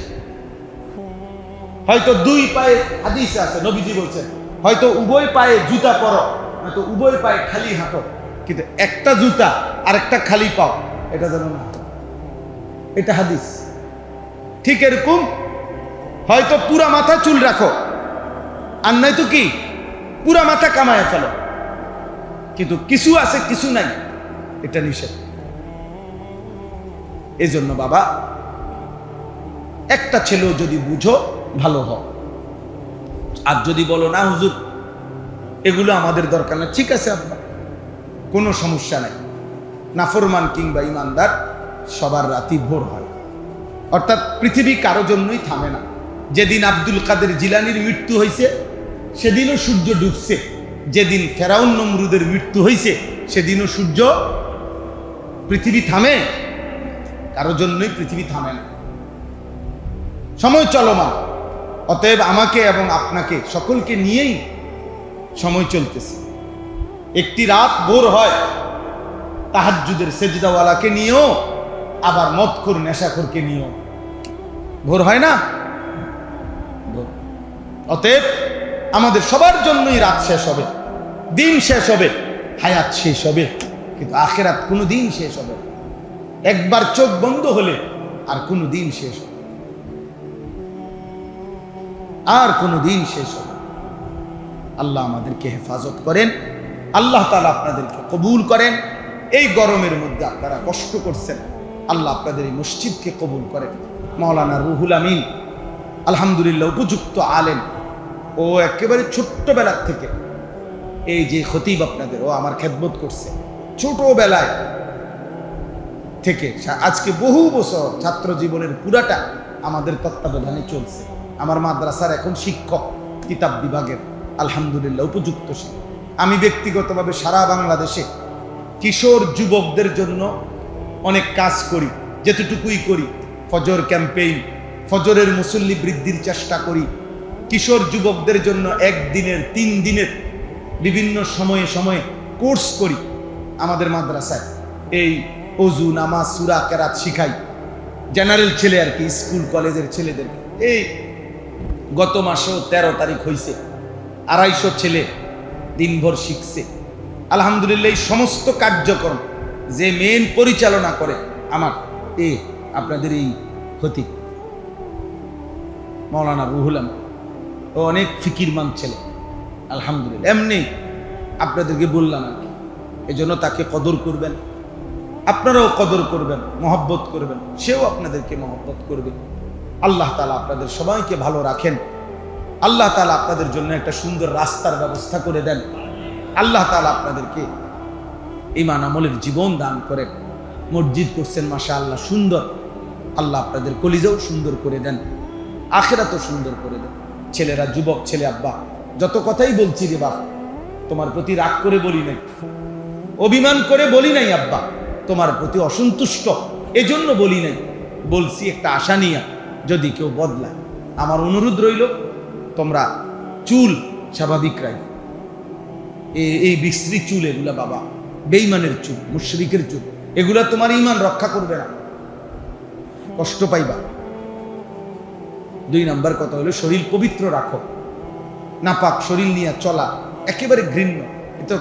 হয়তো 2 পায়ে, হাদিসে আছে নবীজি বলছেন, হয়তো উভয় পায়ে জুতা পরো, নয়তো উভয় পায়ে খালি হাঁটো, কিন্তু একটা জুতা আর একটা খালি পাও এটা যেন না, এটা হাদিস। ঠিক এরকম হয়তো পুরা মাথা চুল রাখো, আর নয়তো কি পুরা মাথা কামায় ফেলো, কিন্তু কিছু আছে কিছু নাই, এটা নিষেধ। এই জন্য বাবা, একটা ছেলেও যদি বুঝো ভালো হও, আর যদি বলো না হুজুর এগুলো আমাদের দরকার না, ঠিক আছে আপনার কোনো সমস্যা নাই। নাফরমান কিংবা ইমানদার সবার রাতি ভোর হয়, অর্থাৎ পৃথিবী কারো জন্যই থামে না। যেদিন আব্দুল কাদের জিলানির মৃত্যু হয়েছে সেদিনও সূর্য ডুবছে, যেদিন ফেরাউন নমরুদের মৃত্যু হয়েছে সেদিনও সূর্য, পৃথিবী থামে, কারো জন্যই পৃথিবী থামে না, সময় চলমান। অতএব আমাকে এবং আপনাকে সকলকে নিয়েই সময় চলতেছে। একটি রাত ভোর হয় তাহাজ্জুদের সেজদাওয়ালাকে নিয়েও, আবার মদখোর নেশাখোরকে নিয়েও ভোর হয় না? অতএব আমাদের সবার জন্যই রাত শেষ হবে, দিন শেষ হবে, হায়াত শেষ হবে, কিন্তু আখিরাত কোনো দিন শেষ হবে না। একবার চোখ বন্ধ হলে আর কোনো দিন শেষ হবে, আর কোনো দিন শেষ হবে। আল্লাহ আমাদেরকে হেফাজত করেন, আল্লাহ তাআলা আপনাদেরকে কবুল করেন। এই গরমের মধ্যে আপনারা কষ্ট করছেন, আল্লাহ আপনাদের এই মসজিদকে কবুল করেন। মাওলানা রুহুল আমিন আলহামদুলিল্লাহ উপযুক্ত আলেম, ও একেবারে ছোট্টবেলার থেকে এই যে খতিব আপনাদের, ও আমার খেদমত করছে ছোটবেলায় থেকে, আজকে বহু বছর ছাত্র জীবনের পুরাটা আমাদের তত্ত্বাবধানে চলছে। আমার মাদ্রাসার এখন শিক্ষক, কিতাব বিভাগের, আলহামদুলিল্লাহ উপযুক্ত শিক্ষক। আমি ব্যক্তিগতভাবে সারা বাংলাদেশে কিশোর যুবকদের জন্য অনেক কাজ করি, যেতটুকুই করি। ফজর ক্যাম্পেইন, ফজরের মুসল্লি বৃদ্ধির চেষ্টা করি। কিশোর যুবকদের জন্য 1 দিনের 3 দিনের বিভিন্ন সময়ে সময়ে কোর্স করি আমাদের মাদ্রাসায়। এই ওযু, নামাজ, সূরা কেরাত শিখাই জেনারেল ছেলে আর কি, স্কুল কলেজের ছেলেদেরকে। এই গত মাসেও 13 তারিখ হয়েছে, 250 ছেলে দিনভর শিখছে। আলহামদুলিল্লাহ এই সমস্ত কার্যক্রম যে মেন পরিচালনা করে আমার আপনাদের এই খতিব মাওলানা রুহুল আমিন, ও অনেক ফিকিরমান ছেলে আলহামদুলিল্লাহ। এমনি আপনাদেরকে বললাম আর কি, এই জন্য তাকে কদর করবেন, আপনারাও কদর করবেন, মহব্বত করবেন, সেও আপনাদেরকে মহব্বত করবে। আল্লাহ তাআলা আপনাদের সবাইকে ভালো রাখেন, আল্লাহ তাআলা আপনাদের জন্য একটা সুন্দর রাস্তার ব্যবস্থা করে দেন, আল্লাহ তাআলা আপনাদেরকে ঈমান আমলের জীবন দান করেন। মসজিদ করছেন মাশাআল্লাহ সুন্দর, আল্লাহ আপনাদের কলিজাও সুন্দর করে দেন, আখিরাতও সুন্দর করে দেন। ছেলেরা, যুবক ছেলে, আব্বা যত কথাই বলছি রে বাপ, তোমার প্রতি রাগ করে বলি নাই, অভিমান করে বলি নাই আব্বা, তোমার প্রতি অসন্তুষ্ট এজন্য বলি নাই, বলছি একটা আশা নিয়ে যদি কেউ বদলায়। আমার অনুরোধ রইল, তোমরা চুল স্বাভাবিক রাখো। এই বিশ্রী চুল এগুলা বাবা বেঈমানের চুল, মুশরিকের চুল, এগুলা তোমার ঈমান রক্ষা করবে না, কষ্ট পাইবা। 2 নাম্বার কথা হলো শরীর পবিত্র রাখো। নাপাক শরীর নিয়ে চলা একেবারে ঘৃণ্য। তো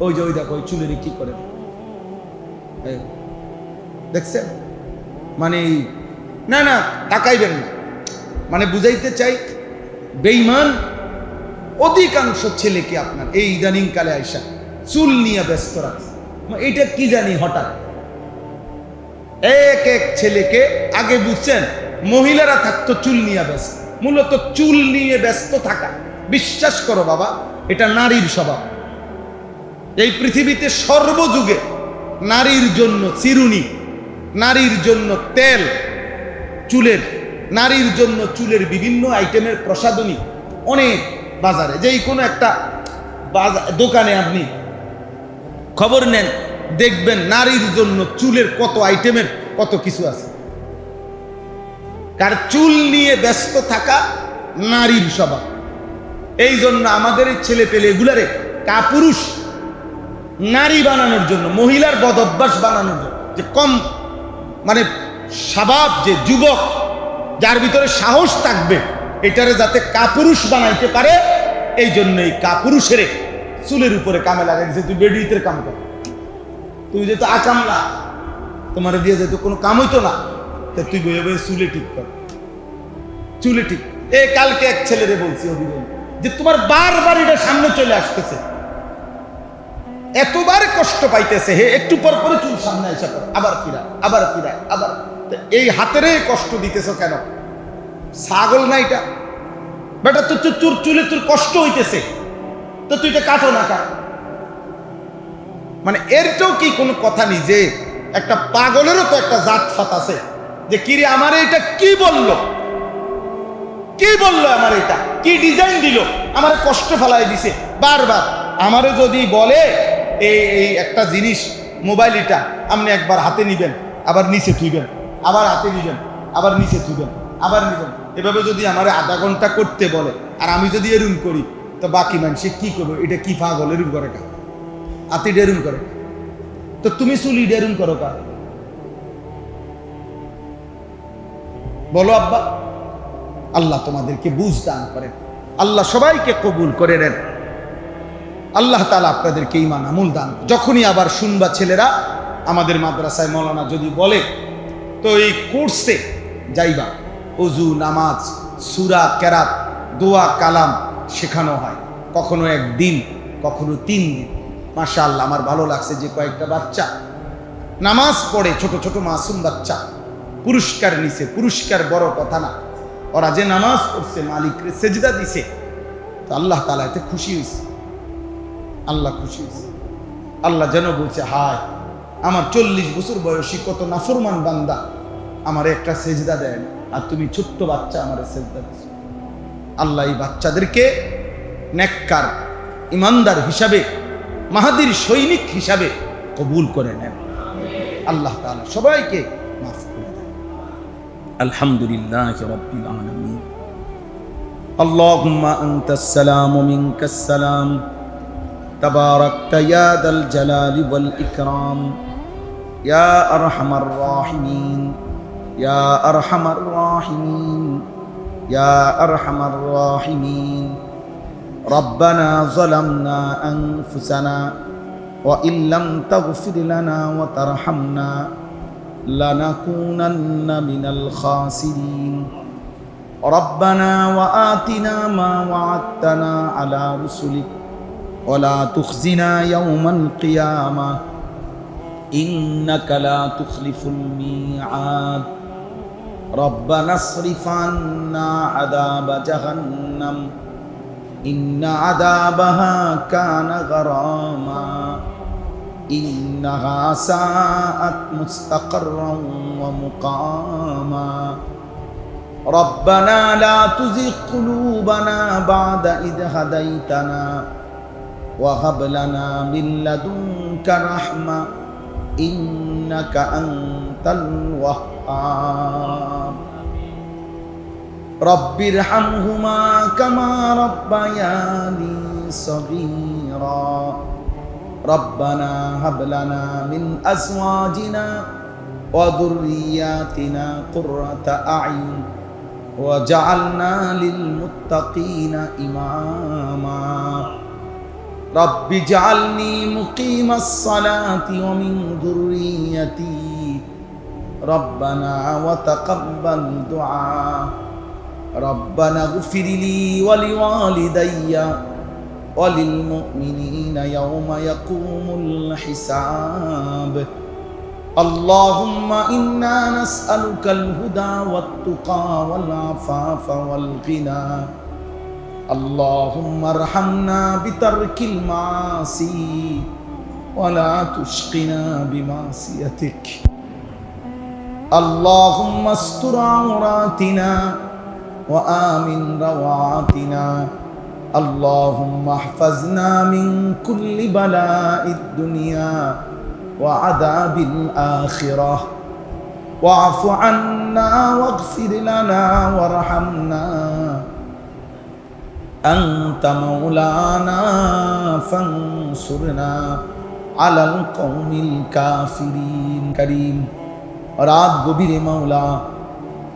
ওই যে ওই দেখো ওই চুলের কি করে দেখছেন, মানে না না তাকাইবেন না, মানে বুঝাইতে চাই বেঈমান অধিকাংশ ছেলেকে আপনার এই ইদানিং কালে আইসা চুল নিয়ে ব্যস্ত রাখছে। এটা কি জানি হঠাৎ এক এক ছেলেকে, আগে বুঝছেন মহিলারা থাকতো চুল নিয়ে ব্যস্ত, মূলত চুল নিয়ে ব্যস্ত থাকা, বিশ্বাস করো বাবা, এটা নারীর স্বভাব। এই পৃথিবীতে সর্বযুগে নারীর জন্য চিরুনি, নারীর জন্য তেল চুলের, নারীর জন্য চুলের বিভিন্ন আইটেমের প্রসাধনী অনেক বাজারে, যেই কোনো একটা দোকানে আপনি খবর নেন, দেখবেন নারীর জন্য চুলের কত আইটেমের কত কিছু আছে। কার চুল নিয়ে ব্যস্ত থাকা নারীর স্বভাব। এই জন্য আমাদের এই ছেলে পেলে এগুলারে কাপুরুষ নারী বানানোর জন্য, মহিলার বদ অভ্যাস বানানোর জন্য, যে কম মানে স্বভাব, যে যুবক যার ভিতরে সাহস থাকবে, এটারে যাতে কাপুরুষ বানাইতে পারে, এই জন্য এই কাপুরুষের চুলের উপরে কামে লাগাইছে। তুই বেডিতের কাম কর, তুই যেহেতু আকামলা, তোমার দিয়ে যেহেতু কোনো কাম হইতো না, তা তুই বইয়ে বইয়ে চুলে ঠিক কর, চুলে ঠিক। কালকে এক ছেলেরে বলছি অভিযোগ, যে তোমার বারবার এটা সামনে চলে আসতেছে, এতবার কষ্ট পাইতেছে, হে একটু পর পরে চুল সামনে এসে পড়ে, আবার ফিরায়, আবার ফিরায়, আবার। এই হাতেরে কষ্ট দিতেছ কেন? ছাগল না এটা বেটা, তোর চুলে তোর কষ্ট হইতেছে, তো তুই এটা কাটো না কাট। মানে এরটাও কি কোনো কথা নেই যে একটা পাগলেরও তো একটা জাত ফাত আছে, যে কিরে আমার এটা কি বললো, কি বললো, আমার এটা কি ডিজাইন দিল, আমার কষ্ট ফেলাই দিছে বারবার। আমারে যদি বলে এই একটা জিনিস, মোবাইল এটা আপনি একবার হাতে নিবেন, আবার নিচে থুইবেন, আবার হাতে নিবেন, আবার নিচে থুইবেন, আবার নিবেন, এভাবে যদি আমার আধা ঘন্টা করতে বলে আর আমি যদি এরুম করি তো বাকি মানুষে কি করবো? এটা কি পাগল এরুম করে কা? আতি ডেরুম করে, তো তুমি চুলি ডেরুম করো কা? বলো আব্বা। আল্লাহ তোমাদেরকে বুঝ দান করেন, আল্লাহ সবাইকে কবুল করে নেন, আল্লাহ তাআলা আপনাদেরকে ঈমান আমল দান। যখনই আবার শুনবা ছেলেরা আমাদের মাদ্রাসায় মৌলানা যদি বলে তো এই কোর্সে যাইবা, ওযু, নামাজ, সূরা, কেরাত, দোয়া, কালাম শেখানো হয়, কখনো একদিন কখনো 3 দিন। মাশাআল্লাহ, আমার ভালো লাগছে যে কয়েকটা বাচ্চা নামাজ পড়ে, ছোট ছোট মাসুম বাচ্চা পুরস্কার নিছে। পুরস্কার বড় কথা না, ওরা যে নামাজ পড়ছে, মালিকরে সেজদা দিছে, তো আল্লাহ তাআলা এতে খুশি হয়েছে, আল্লাহ খুশি হয়েছে। আল্লাহ যেন বলছে, হায় আমার 40 বছর বয়সী কত নাফরমান বান্দা আমার একটা সেজদা দেয় না, আর তুমি ছোট্ট বাচ্চা আমার সেজদা দিচ্ছ। আল্লাহ এই বাচ্চাদেরকে নেককার ইমানদার হিসাবে, মাহাদির সৈনিক হিসাবে কবুল করে নেন। আল্লাহ তাআলা সবাইকে মাফ করে দেন। আলহামদুলিল্লাহি রাব্বিল আলামিন। আল্লাহুম্মা আনতাস সালাম ওয়া মিনকাস সালাম, তাবারাকতা ইয়া দাল জালালি ওয়াল ইকরাম, ইয়া আরহামার রাহিমিন, ইয়া আরহামার রাহিমিন, ইয়া আরহামার রাহিমিন। রব্বানা যালামনা আনফুসানা ওয়া ইল্লাম তাগফির লানা ওয়া তারহামনা লানাকুনান্না মিনাল খাসিরিন। রব্বানা ওয়া আতিনা মা ওয়া'আদতানা আলা রুসুলিক ওয়া লা তুখজিনা ইয়াওমাল কিয়ামাহ ইন্নাকা লা তুখলিফুল মিআদ। রব্বানা আসরিফ আন্না আযাবা জাহান্নাম ইন্না আযাবাহা কানা গরামা ইন্নাহা সাআত মুস্তাকাররান ওয়া মুকামা। রব্বানা লা তুযিগ কুলুবানা বা'দা ইয হাদাইতানা ওয়া হাব লানা মিন লাদুনকা রাহমা ইন্নাকা আনতাল ওয়াহ্হাব। রব্বিরহামহুমা কামা রাব্বায়ানি সগীরা। রব্বানা হাব লানা মিন আজওয়াজিনা ওয়া যুররিয়াতিনা কুররাতা আ'ইউন ওয়াজআলনা লিল মুত্তাকিনা ইমামা। রব্বি জাআলনি মুকিমাস সালাতি ওয়া মিন যুররিয়াতি রব্বানা ওয়া তাকাব্বাল দুআ। রব্বানা ইগফিরলি ওয়া লিওয়ালিদাইয়া ওয়া লিল মুমিনিনা ইয়াওমা ইয়াকুমুল হিসাব। আল্লাহুম্মা ইন্না নাসআলুকাল হুদা ওয়াত তুকা ওয়াল আফাফা ওয়াল গিনা। আল্লাহুম্মা আরহামনা বিতারকিল মাসি ওয়া লা তুশকিনা বিমাসিয়াতিক। আল্লাহুম্মা আস্তুর আওরাতিনা ওয়া আমিন রাওয়াতিনা। আল্লাহুম্মা ইহফাজনা মিন কুল্লি বালাইদ দুনিয়া ওয়া আযাবিল আখিরাহ ওয়া'ফু আন্না ওয়াগফির লানা ওয়ারহামনা আনতা মাওলানা ফানসুরনা আলাল কওমিল কাফিরিন। কারীম, রাত গভীরে মাওলা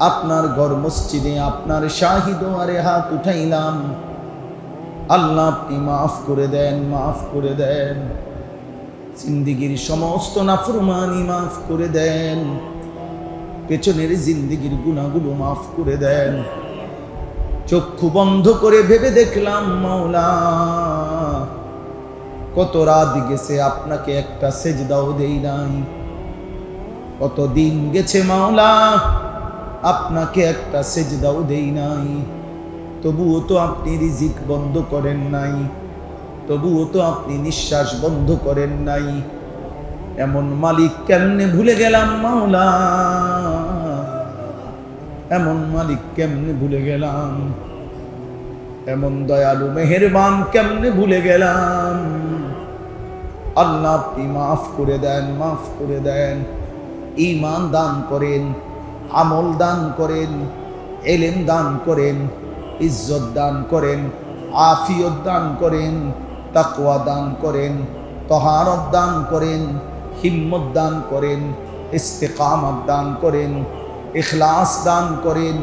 আপনার ঘর মসজিদে আপনার শাহী দুয়ারে হাত উঠাইলাম। আল্লাহ আপনি মাফ করে দেন, মাফ করে দেন। জিন্দেগীর সমস্ত নাফরমানি মাফ করে দেন, পেছনের জিন্দেগীর গুনাহগুলো মাফ করে দেন। চক্ষু বন্ধ করে ভেবে দেখলাম মাওলা কত রাত গেছে আপনাকে একটা সেজদাও দেই নাই, কত দিন গেছে মাওলা আপনাকে একটা সেজদাও দেই নাই। তবুও তো আপনি রিজিক বন্ধ করেন নাই, তবুও তো আপনি নিঃশ্বাস বন্ধ করেন নাই। এমন মালিক কেমনে ভুলে গেলাম মাওলা, এমন মালিক কেমনে ভুলে গেলাম, এমন দয়ালু মেহেরবান কেমনে ভুলে গেলাম। আল্লাহ আপনি মাফ করে দেন, মাফ করে দেন। ঈমান দান করেন, আমল দান করেন, এলেম দান করেন, ইজ্জত দান করেন, আফিয়ত দান করেন, তাকওয়া দান করেন, তহারত দান করেন, হিম্মত দান করেন, ইস্তেকামত দান করেন, ইখলাস দান করেন,